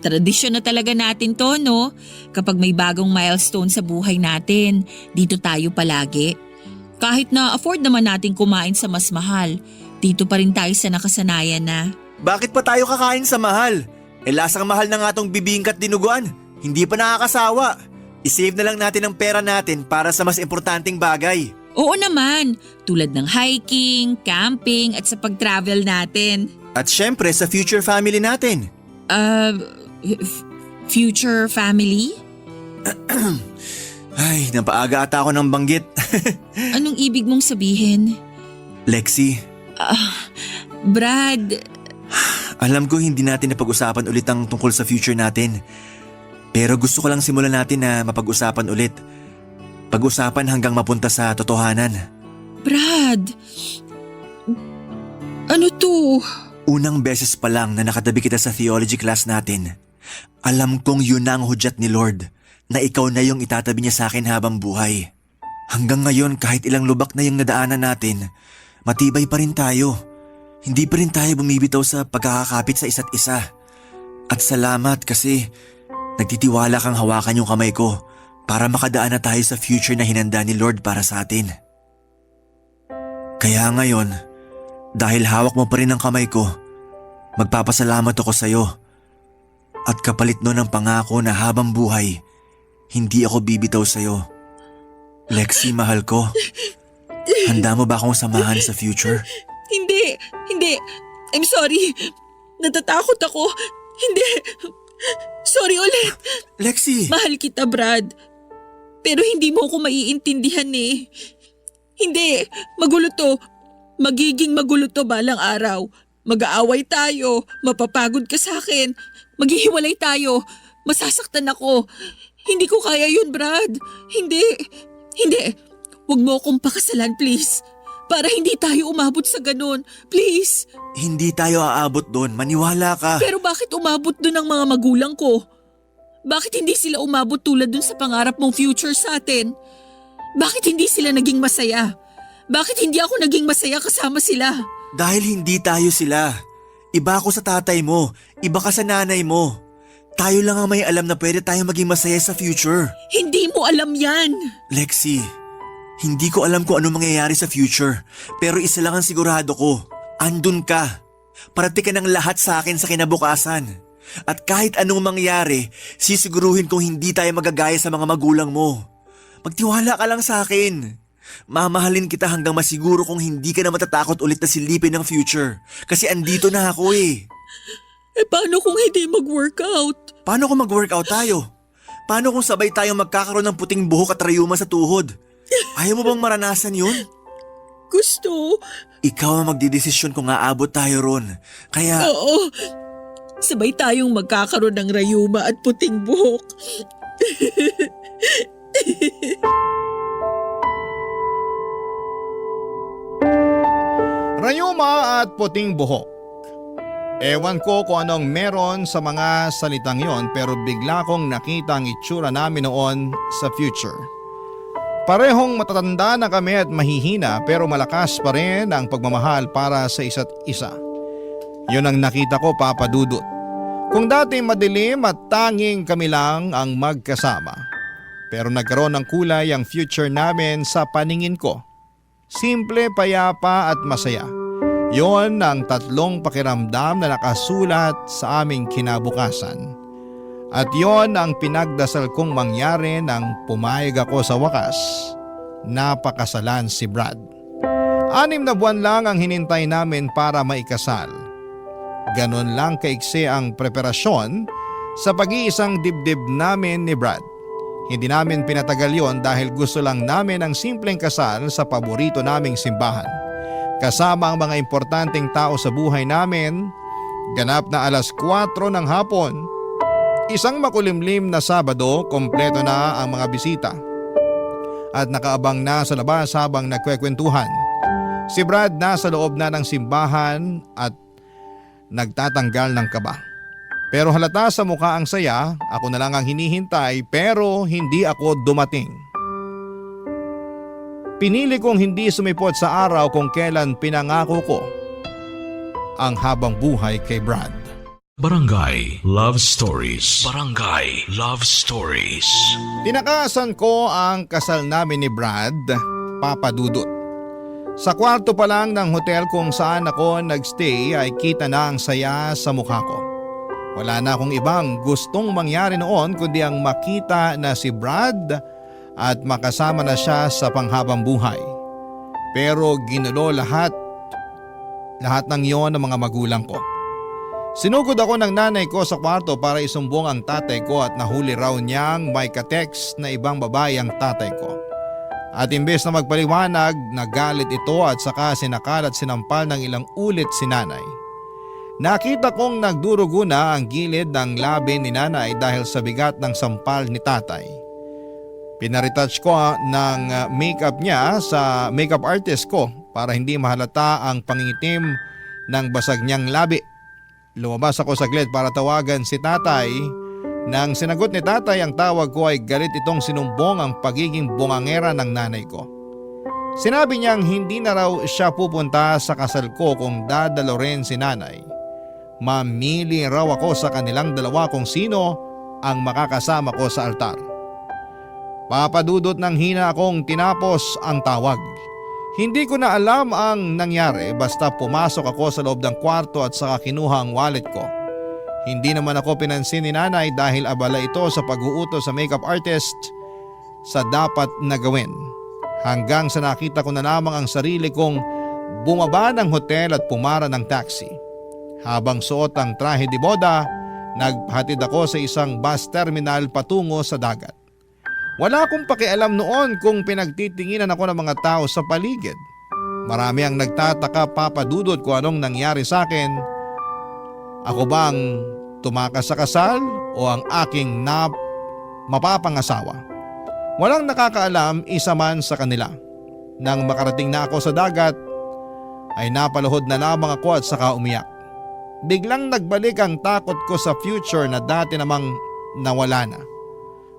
Tradisyon na talaga natin to, no? Kapag may bagong milestone sa buhay natin, dito tayo palagi. Kahit na afford naman natin kumain sa mas mahal, dito pa rin tayo sa nakasanayan na. Bakit pa tayo kakain sa mahal? Lasang mahal na nga tong bibingkat dinuguan. Hindi pa nakakasawa. I-save na lang natin ang pera natin para sa mas importanteng bagay. Oo naman, tulad ng hiking, camping at sa pag-travel natin. At syempre sa future family natin. Future family? Ay, napaaga ata ako ng banggit. Anong ibig mong sabihin? Lexi. Brad. Alam ko hindi natin napag-usapan ulit ang tungkol sa future natin. Pero gusto ko lang simulan natin na mapag-usapan ulit. Pag-usapan hanggang mapunta sa totohanan. Brad. Ano to? Unang beses pa lang na nakatabi kita sa theology class natin. Alam kong yun na ang hudyat ni Lord na ikaw na yung itatabi niya sa akin habang buhay. Hanggang ngayon kahit ilang lubak na yung nadaanan natin, matibay pa rin tayo. Hindi pa rin tayo bumibitaw sa pagkakakapit sa isa't isa. At salamat kasi nagtitiwala kang hawakan yung kamay ko para makadaan na tayo sa future na hinanda ni Lord para sa atin. Kaya ngayon, dahil hawak mo pa rin ang kamay ko, magpapasalamat ako sa'yo. At kapalit nun ang pangako na habang buhay, hindi ako bibitaw sa'yo. Lexi, mahal ko. Handa mo ba akong samahan sa future? Hindi. I'm sorry. Natatakot ako. Hindi. Sorry ulit. Lexi! Mahal kita, Brad. Pero hindi mo ako maiintindihan eh. Hindi. Magulo to. Magiging magulo to balang araw. Mag-aaway tayo. Mapapagod ka sa akin. Maghihiwalay tayo. Masasaktan ako. Hindi ko kaya yun, Brad. Hindi. Huwag mo akong pakasalan, please. Para hindi tayo umabot sa ganun. Please. Hindi tayo aabot doon. Maniwala ka. Pero bakit umabot doon ang mga magulang ko? Bakit hindi sila umabot tulad dun sa pangarap mong future sa atin? Bakit hindi sila naging masaya? Bakit hindi ako naging masaya kasama sila? Dahil hindi tayo sila. Iba ako sa tatay mo. Iba ka sa nanay mo. Tayo lang ang may alam na pwede tayo maging masaya sa future. Hindi mo alam yan. Lexi, hindi ko alam kung ano mangyayari sa future. Pero isa lang ang sigurado ko. Andun ka. Parati ka ng lahat sa akin sa kinabukasan. At kahit anong mangyari, sisiguruhin kong hindi tayo magagaya sa mga magulang mo. Magtiwala ka lang sa akin. Mamahalin kita hanggang masiguro kong hindi ka na matatakot ulit na silipin ng future. Kasi andito na ako eh. Paano kung hindi mag-workout? Paano kung mag-workout tayo? Paano kung sabay tayong magkakaroon ng puting buhok at rayuma sa tuhod? Ayaw mo bang maranasan yun? Gusto. Ikaw ang magdidesisyon kung aabot tayo ron. Kaya... Oo. Sabay tayong magkakaroon ng rayuma at puting buhok. Rayuma at puting buhok. Ewan ko kung anong meron sa mga salitang yon pero bigla kong nakita ang itsura namin noon sa future. Parehong matatanda na kami at mahihina pero malakas pa rin ang pagmamahal para sa isa't isa. Yun ang nakita ko, Papa Dudut. Kung dati madilim at tanging kami lang ang magkasama. Pero nagkaroon ng kulay ang future namin sa paningin ko. Simple, payapa at masaya. Yon ang tatlong pakiramdam na nakasulat sa aming kinabukasan. At yon ang pinagdasal kong mangyari nang pumayag ako sa wakas. Napakasalan si Brad. 6 na buwan lang ang hinintay namin para maikasal. Ganon lang kaiksi ang preparasyon sa pag-iisang dibdib namin ni Brad. Hindi namin pinatagal yon dahil gusto lang namin ang simpleng kasal sa paborito naming simbahan. Kasama ang mga importanteng tao sa buhay namin, ganap na 4:00 ng hapon. Isang makulimlim na Sabado, kompleto na ang mga bisita. At nakaabang na sa labas habang nagkwekwentuhan. Si Brad nasa loob na ng simbahan at nagtatanggal ng kaba. Pero halata sa mukha ang saya, ako na lang ang hinihintay pero hindi ako dumating. Pinili kong hindi sumipot sa araw kung kailan pinangako ko ang habang buhay kay Brad. Barangay Love Stories. Barangay Love Stories. Tinakasan ko ang kasal namin ni Brad, Papa Dudut. Sa kwarto pa lang ng hotel kung saan ako nagstay ay kita na ang saya sa mukha ko. Wala na akong ibang gustong mangyari noon kundi ang makita na si Brad at makasama na siya sa panghabang buhay. Pero ginulo lahat ng yon ng mga magulang ko. Sinugod ako ng nanay ko sa kwarto para isumbong ang tatay ko at nahuli raw niyang may ka-text na ibang babae ang tatay ko. At imbes na magpaliwanag, nagalit ito at saka sinakalat sinampal ng ilang ulit si nanay. Nakita kong nagdurugo na ang gilid ng labi ni nanay dahil sa bigat ng sampal ni tatay. Pinaretouch ko ng makeup niya sa makeup artist ko para hindi mahalata ang pangingitim ng basag niyang labi. Lumabas ako saglit para tawagan si tatay. Nang sinagot ni tatay ang tawag ko ay galit itong sinumbong ang pagiging bungangera ng nanay ko. Sinabi niyang hindi na raw siya pupunta sa kasal ko kung dadalo rin si nanay. mamili raw ako sa kanilang dalawa kung sino ang makakasama ko sa altar. Papadudot ng hina akong tinapos ang tawag. Hindi ko na alam ang nangyari basta pumasok ako sa loob ng kwarto at saka kinuha ang wallet ko. Hindi naman ako pinansin ni nanay dahil abala ito sa pag-uutos sa makeup artist sa dapat na gawin. Hanggang sa nakita ko na lamang ang sarili kong bumaba ng hotel at pumara ng taxi. Habang suot ang trahe de boda, naghatid ako sa isang bus terminal patungo sa dagat. Wala akong pakialam noon kung pinagtitinginan ako ng mga tao sa paligid. Marami ang nagtataka, Papa Dudut, kung anong nangyari sa akin. Ako bang tumakas sa kasal o ang aking mapapangasawa? Walang nakakaalam, isa man sa kanila. Nang makarating na ako sa dagat, ay napaluhod na lamang ako at saka umiyak. Biglang nagbalik ang takot ko sa future na dati namang nawala na.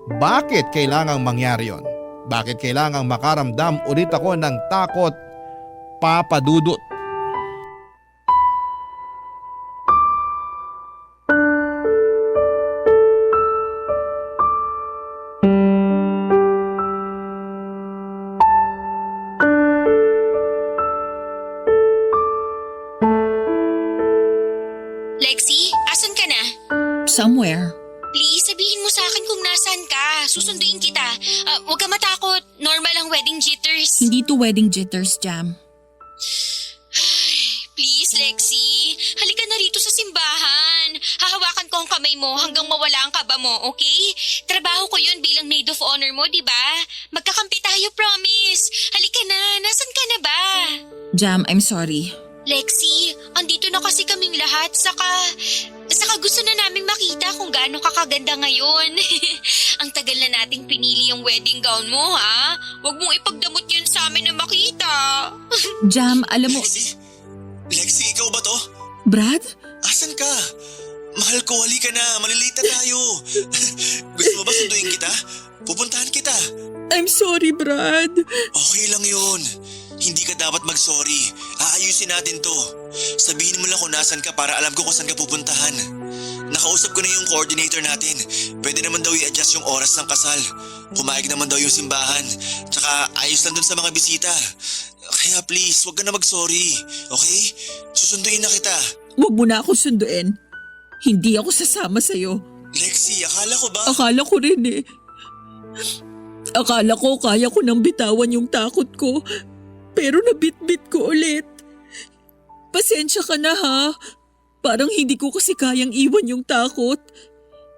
Bakit kailangang mangyari yon? Bakit kailangang makaramdam ulit ako ng takot, Papa Dudut? Lexi, asan ka na? Somewhere. Please, sabihin mo sa akin kung nasan ka. Susunduin kita. Huwag ka matakot. Normal ang wedding jitters. Hindi to wedding jitters, Jam. Please, Lexi. Halika na rito sa simbahan. Hahawakan ko ang kamay mo hanggang mawala ang kaba mo, okay? Trabaho ko yun bilang maid of honor mo, di ba? Magkakampi tayo, promise. Halika na. Nasan ka na ba? Jam, I'm sorry. Lexi, andito na kasi kaming lahat. Saka gusto na naming makita kung gaano kakaganda ngayon. Ang tagal na nating pinili yung wedding gown mo, ha? Huwag mong ipagdamot yun sa amin na makita. Jam, alam mo... Lexi, ikaw ba to? Brad? Asan ka? Mahal ko, halika na. Malilate na tayo. Gusto mo ba sunduin kita? Pupuntahan kita. I'm sorry, Brad. Okay lang yun. Hindi ka dapat mag-sorry. Aayusin natin to. Sabihin mo lang kung nasan ka para alam ko kung saan ka pupuntahan. Nakausap ko na yung coordinator natin. Pwede naman daw i-adjust yung oras ng kasal. Pumayag naman daw yung simbahan. Tsaka ayos lang dun sa mga bisita. Kaya please, huwag ka na mag-sorry. Okay? Susunduin na kita. Huwag mo na ako sunduin. Hindi ako sasama sa'yo. Lexi, akala ko ba? Akala ko rin eh. Akala ko kaya ko nang bitawan yung takot ko. Pero nabitbit ko ulit. Pasensya ka na ha. Parang hindi ko kasi kayang iwan yung takot.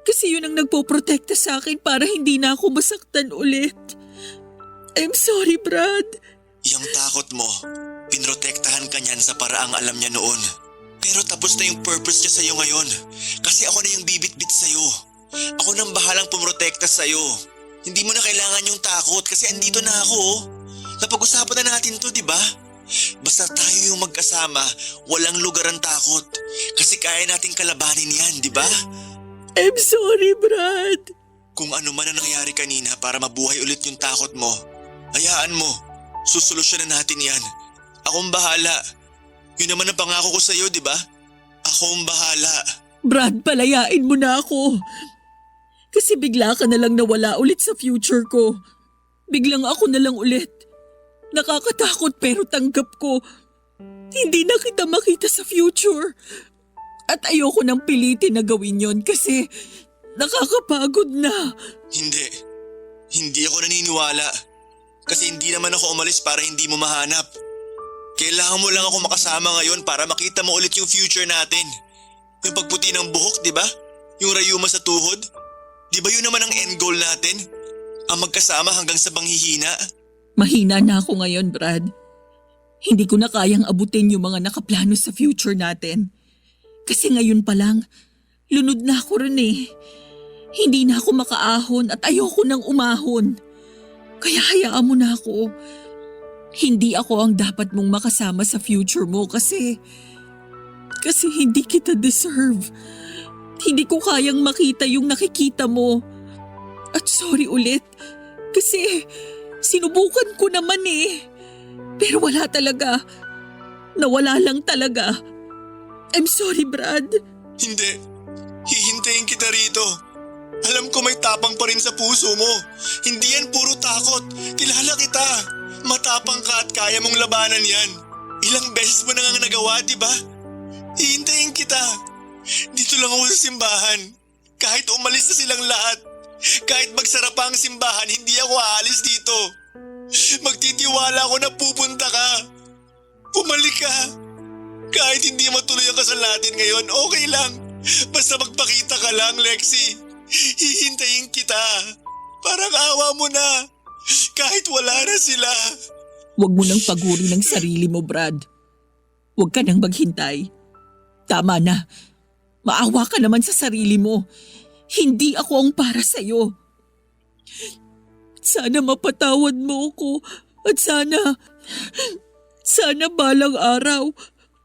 Kasi yun ang nagpoprotekta sa akin para hindi na ako masaktan ulit. I'm sorry, Brad. Yung takot mo, pinrotektahan ka niyan sa paraang alam niya noon. Pero tapos na yung purpose niya sa'yo ngayon. Kasi ako na yung bibit-bit sa'yo. Ako nang bahalang pumrotekta sa'yo. Hindi mo na kailangan yung takot kasi andito na ako. Napag-usapan na natin to, di ba? Basta tayo yung magkasama, walang lugar ang takot. Kasi kaya nating kalabanin yan, di ba? I'm sorry, Brad. Kung ano man ang nangyari kanina para mabuhay ulit yung takot mo, hayaan mo. Susolusyonan natin yan. Akong bahala. Yun naman ang pangako ko sa'yo, di ba? Akong bahala. Brad, palayain mo na ako. Kasi bigla ka na lang nawala ulit sa future ko. Biglang ako na lang ulit. Nakakatakot pero tanggap ko. Hindi na kita makita sa future. At ayoko nang pilitin na gawin yon kasi nakakapagod na. Hindi. Hindi ako naniniwala. Kasi hindi naman ako umalis para hindi mo mahanap. Kailangan mo lang ako makasama ngayon para makita mo ulit yung future natin. Yung pagputi ng buhok, di ba? Yung rayuma sa tuhod. Di ba yun naman ang end goal natin? Ang magkasama hanggang sa panghihina. Mahina na ako ngayon, Brad. Hindi ko na kayang abutin yung mga nakaplano sa future natin. Kasi ngayon pa lang, lunod na ako rin eh. Hindi na ako makaahon at ayoko nang umahon. Kaya hayaan mo na ako. Hindi ako ang dapat mong makasama sa future mo kasi hindi kita deserve. Hindi ko kayang makita yung nakikita mo. At sorry ulit kasi sinubukan ko naman eh. Pero wala talaga. Nawala lang talaga. I'm sorry, Brad. Hindi. Hihintayin kita rito. Alam ko may tapang pa rin sa puso mo. Hindi yan puro takot. Kilala kita. Matapang ka at kaya mong labanan yan. Ilang beses mo na nga nagawa, di ba? Hihintayin kita. Dito lang ako sa simbahan. Kahit umalis na silang lahat. Kahit magsara pa ang simbahan, hindi ako aalis dito. Magtitiwala ako na pupunta ka. Pumalik ka. Kahit hindi matuloy ang kasal natin ngayon, okay lang. Basta magpakita ka lang, Lexi. Hihintayin kita. Parang awa mo na. Kahit wala na sila. Huwag mo nang paguri ng sarili mo, Brad. Huwag ka nang maghintay. Tama na. Maawa ka naman sa sarili mo. Hindi ako ang para sa'yo. Sana mapatawad mo ako at sana balang araw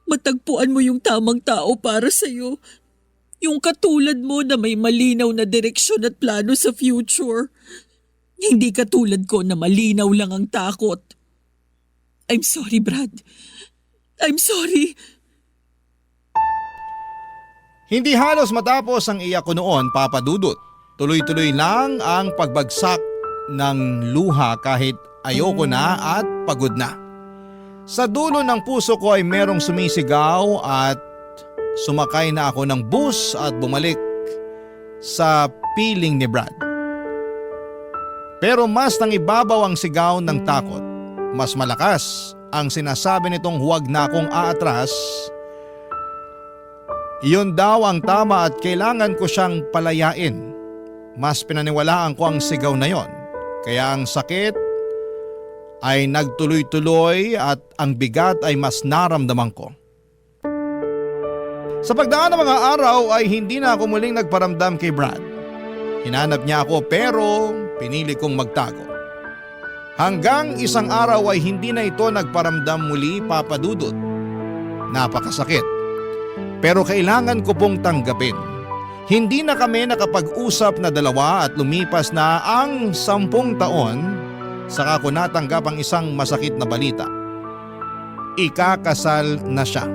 matagpuan mo yung tamang tao para sa'yo. Yung katulad mo na may malinaw na direksyon at plano sa future. Hindi katulad ko na malinaw lang ang takot. I'm sorry, Brad. I'm sorry. Hindi halos matapos ang iyak ko noon, Papa Dudut. Tuloy-tuloy lang ang pagbagsak ng luha kahit ayoko na at pagod na. Sa dulo ng puso ko ay merong sumisigaw at sumakay na ako ng bus at bumalik sa piling ni Brad. Pero mas nangibabaw ang sigaw ng takot. Mas malakas ang sinasabi nitong huwag na akong aatras. Iyon daw ang tama at kailangan ko siyang palayain. Mas pinaniwalaan ko ang sigaw na yon. Kaya ang sakit ay nagtuloy-tuloy at ang bigat ay mas naramdaman ko. Sa pagdaan ng mga araw ay hindi na ako muling nagparamdam kay Brad. Hinanap niya ako pero pinili kong magtago. Hanggang isang araw ay hindi na ito nagparamdam muli, Papa Dudut. Napakasakit. Pero kailangan ko pong tanggapin. Hindi na kami nakapag-usap na dalawa at lumipas na ang 10 taon saka ko natanggap ang isang masakit na balita. Ikakasal na siya.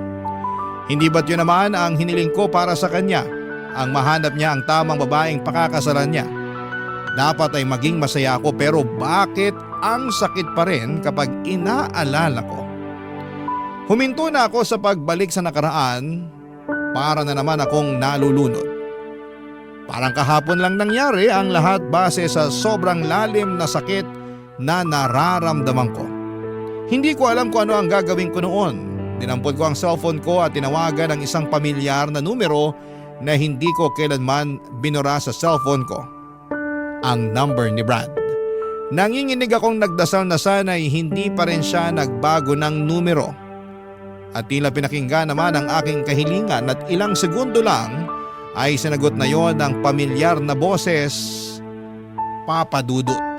Hindi ba't yun naman ang hiniling ko para sa kanya? Ang mahanap niya ang tamang babaeng pakakasalan niya. Dapat ay maging masaya ako pero bakit ang sakit pa rin kapag inaalala ko? Huminto na ako sa pagbalik sa nakaraan para na naman akong nalulunod. Parang kahapon lang nangyari ang lahat base sa sobrang lalim na sakit na nararamdaman ko. Hindi ko alam kung ano ang gagawin ko noon. Dinampot ko ang cellphone ko at tinawagan ang isang pamilyar na numero na hindi ko kailanman binura sa cellphone ko. Ang number ni Brad. Nanginginig akong nagdasal na sana'y hindi pa rin siya nagbago ng numero. At tila pinakinggan naman ang aking kahilingan at ilang segundo lang ay sinagot na yon ng pamilyar na boses, Papa Dudut.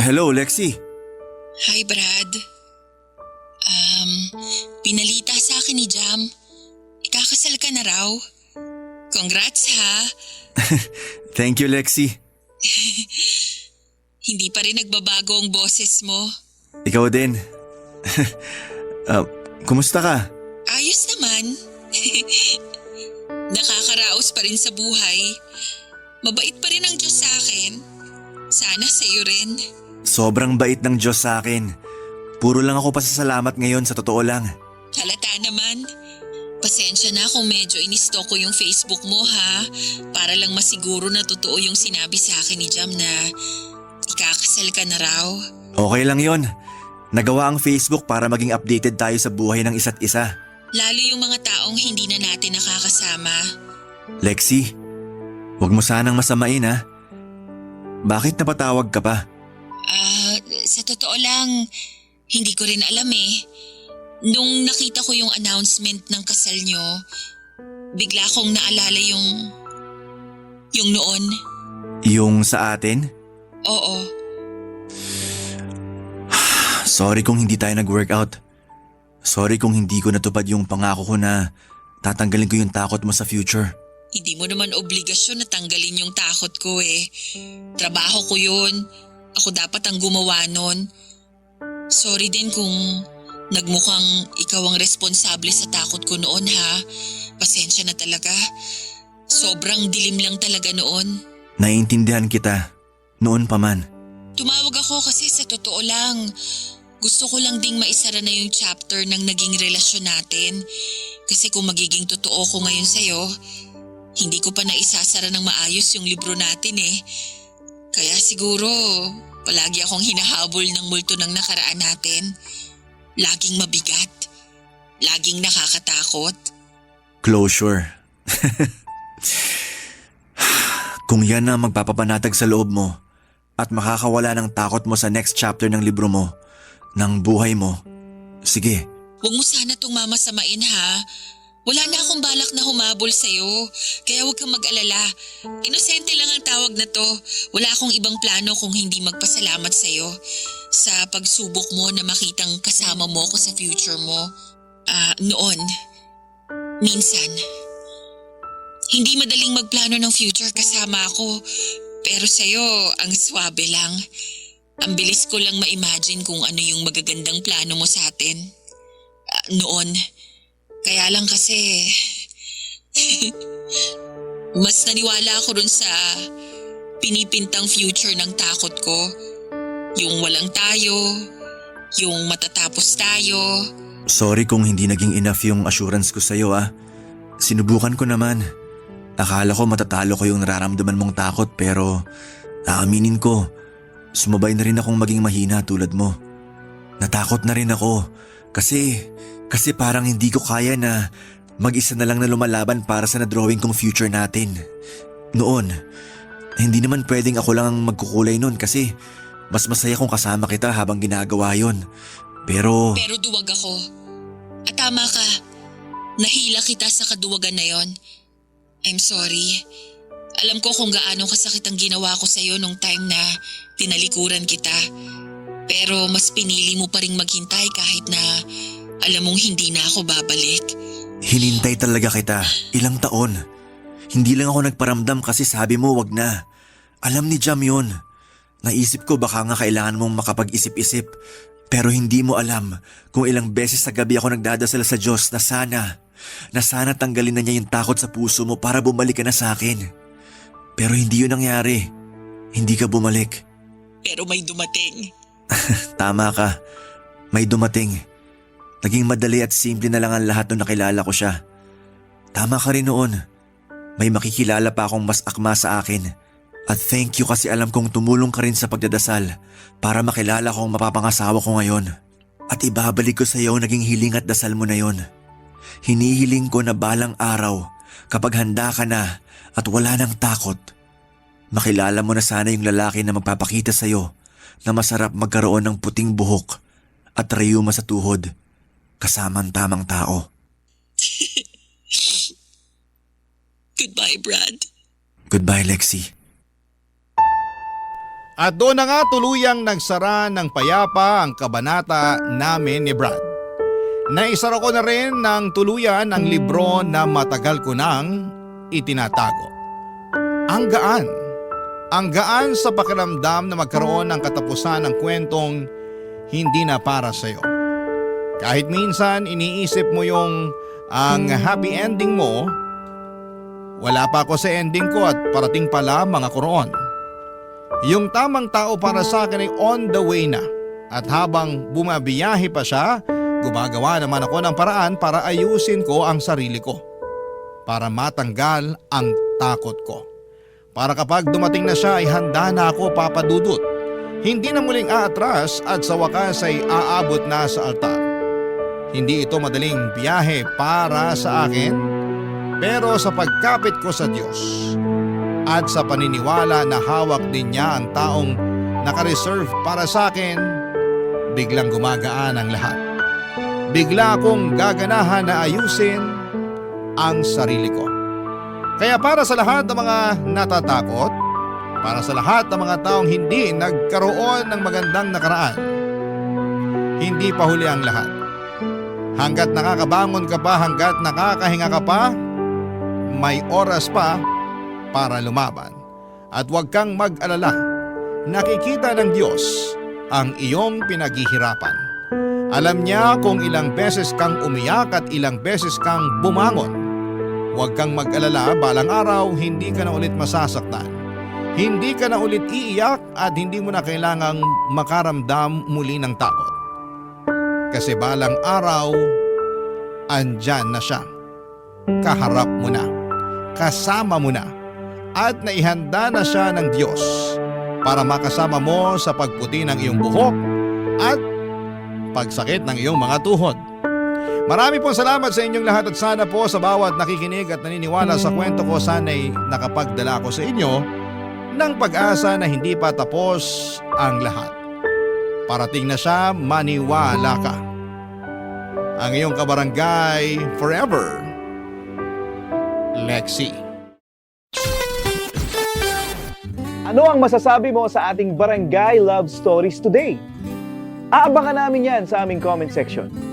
Hello, Lexi. Hi, Brad. Pinalita sa akin ni Jam. Ikakasal ka na raw. Congrats, ha? Thank you, Lexi. Hindi pa rin nagbabago ang boses mo. Ikaw din. Kumusta ka? Ayos naman. Nakakaraos pa rin sa buhay. Mabait pa rin ang Diyos sa akin. Sana sa'yo rin. Sobrang bait ng Diyos sa akin. Puro lang ako pasasalamat ngayon sa totoo lang. Halata naman. Pasensya na kung medyo inistalk ko yung Facebook mo, ha? Para lang masiguro na totoo yung sinabi sa akin ni Jam na ikakasal ka na raw. Okay lang yon. Nagawa ang Facebook para maging updated tayo sa buhay ng isa't isa. Lalo yung mga taong hindi na natin nakakasama. Lexi, huwag mo sanang masamain, ha? Bakit napatawag ka pa? Sa totoo lang, hindi ko rin alam eh. Nung nakita ko yung announcement ng kasal nyo, bigla kong naalala yung noon. Yung sa atin? Oo. Sorry kung hindi tayo nag-workout. Sorry kung hindi ko natupad yung pangako ko na tatanggalin ko yung takot mo sa future. Hindi mo naman obligasyon na tanggalin yung takot ko eh. Trabaho ko yun. Ako dapat ang gumawa nun. Sorry din kung nagmukhang ikaw ang responsable sa takot ko noon ha. Pasensya na talaga. Sobrang dilim lang talaga noon. Naiintindihan kita. Noon pa man. Tumawag ako kasi sa totoo lang. Gusto ko lang ding maisara na yung chapter ng naging relasyon natin. Kasi kung magiging totoo ko ngayon sa'yo, hindi ko pa naisasara ng maayos yung libro natin eh. Kaya siguro, palagi akong hinahabol ng multo ng nakaraan natin. Laging mabigat. Laging nakakatakot. Closure. Kung yan na magpapapanatag sa loob mo at makakawala ng takot mo sa next chapter ng libro mo, ng buhay mo, sige. Huwag mo sana itong mamasamain ha. Wala na akong balak na humabol sa'yo, kaya huwag kang mag-alala. Inosente lang ang tawag na to. Wala akong ibang plano kung hindi magpasalamat sa'yo sa pagsubok mo na makitang kasama mo ko sa future mo. Noon, minsan, hindi madaling magplano ng future kasama ako, pero sa'yo ang swabe lang. Ang bilis ko lang ma-imagine kung ano yung magagandang plano mo sa atin. Noon. Kaya lang kasi, mas naniwala ako dun sa pinipintang future ng takot ko. Yung walang tayo, yung matatapos tayo. Sorry kung hindi naging enough yung assurance ko sa'yo Sinubukan ko naman. Akala ko matatalo ko yung nararamdaman mong takot pero aaminin ko, sumabay na rin akong maging mahina tulad mo. Natakot na rin ako kasi parang hindi ko kaya na mag-isa na lang na lumalaban para sa na-drawing kong future natin. Noon, hindi naman pwedeng ako lang ang magkukulay noon kasi mas masaya kung kasama kita habang ginagawa yon. Pero duwag ako. At tama ka, nahila kita sa kaduwagan na yon. I'm sorry. Alam ko kung gaano kasakit ang ginawa ko sa'yo nung time na tinalikuran kita. Pero mas pinili mo pa ring maghintay kahit na alam mong hindi na ako babalik. hinintay talaga kita, ilang taon. Hindi lang ako nagparamdam kasi sabi mo wag na. Alam ni Jam yun. Naisip ko baka nga kailangan mong makapag-isip-isip. Pero hindi mo alam kung ilang beses sa gabi ako nagdadasal sa Diyos na sana tanggalin na niya yung takot sa puso mo para bumalik ka na sa akin. Pero hindi yun nangyari. Hindi ka bumalik. Pero may dumating. Tama ka. May dumating. Naging madali at simple na lang ang lahat nung nakilala ko siya. Tama ka rin noon. May makikilala pa akong mas akma sa akin. At thank you kasi alam kong tumulong ka rin sa pagdadasal para makilala ko ang mapapangasawa ko ngayon. At ibabalik ko sa iyo naging hiling at dasal mo na yon. Hinihiling ko na balang araw kapag handa ka na at wala nang takot, makilala mo na sana yung lalaki na magpapakita sa iyo na masarap magkaroon ng puting buhok at rayuma sa tuhod kasama ang tamang tao. Goodbye, Brad. Goodbye, Lexi. At doon na nga tuluyang nagsara ng payapa ang kabanata namin ni Brad. Naisara ko na rin ng tuluyan ang libro na matagal ko nang itinatago. Ang gaan sa pakiramdam na magkaroon ng katapusan ng kwentong hindi na para sa'yo. Kahit minsan iniisip mo yung ang happy ending mo, wala pa ako sa ending ko at parating pala mga kuroon. Yung tamang tao para sa akin ay on the way na. At habang bumabiyahe pa siya, gumagawa naman ako ng paraan para ayusin ko ang sarili ko. Para matanggal ang takot ko. Para kapag dumating na siya ay handa na ako papadudot. Hindi na muling aatras at sa wakas ay aabot na sa altar. Hindi ito madaling biyahe para sa akin, pero sa pagkapit ko sa Diyos at sa paniniwala na hawak din niya ang taong nakareserve para sa akin, biglang gumagaan ang lahat. Bigla akong gaganahan na ayusin ang sarili ko. Kaya para sa lahat ng mga natatakot, para sa lahat ng mga taong hindi nagkaroon ng magandang nakaraan. Hindi pa huli ang lahat. Hanggat nakakabangon ka pa, hanggat nakakahinga ka pa, may oras pa para lumaban. At huwag kang mag-alala. Nakikita ng Diyos ang iyong pinaghihirapan. Alam niya kung ilang beses kang umiyak at ilang beses kang bumangon. Huwag kang mag-alala, balang araw hindi ka na ulit masasaktan. Hindi ka na ulit iiyak at hindi mo na kailangang makaramdam muli ng takot. Kasi balang araw, andyan na siya. Kaharap mo na, kasama mo na, at naihanda na siya ng Diyos para makasama mo sa pagputi ng iyong buhok at pagsakit ng iyong mga tuhod. Marami pong salamat sa inyong lahat at sana po sa bawat nakikinig at naniniwala sa kwento ko, sana'y nakapagdala ko sa inyo ng pag-asa na hindi pa tapos ang lahat. Parating na siya, maniwala ka. Ang iyong kabarangay forever, Lexi. Ano ang masasabi mo sa ating Barangay Love Stories today? Aabangan namin yan sa aming comment section.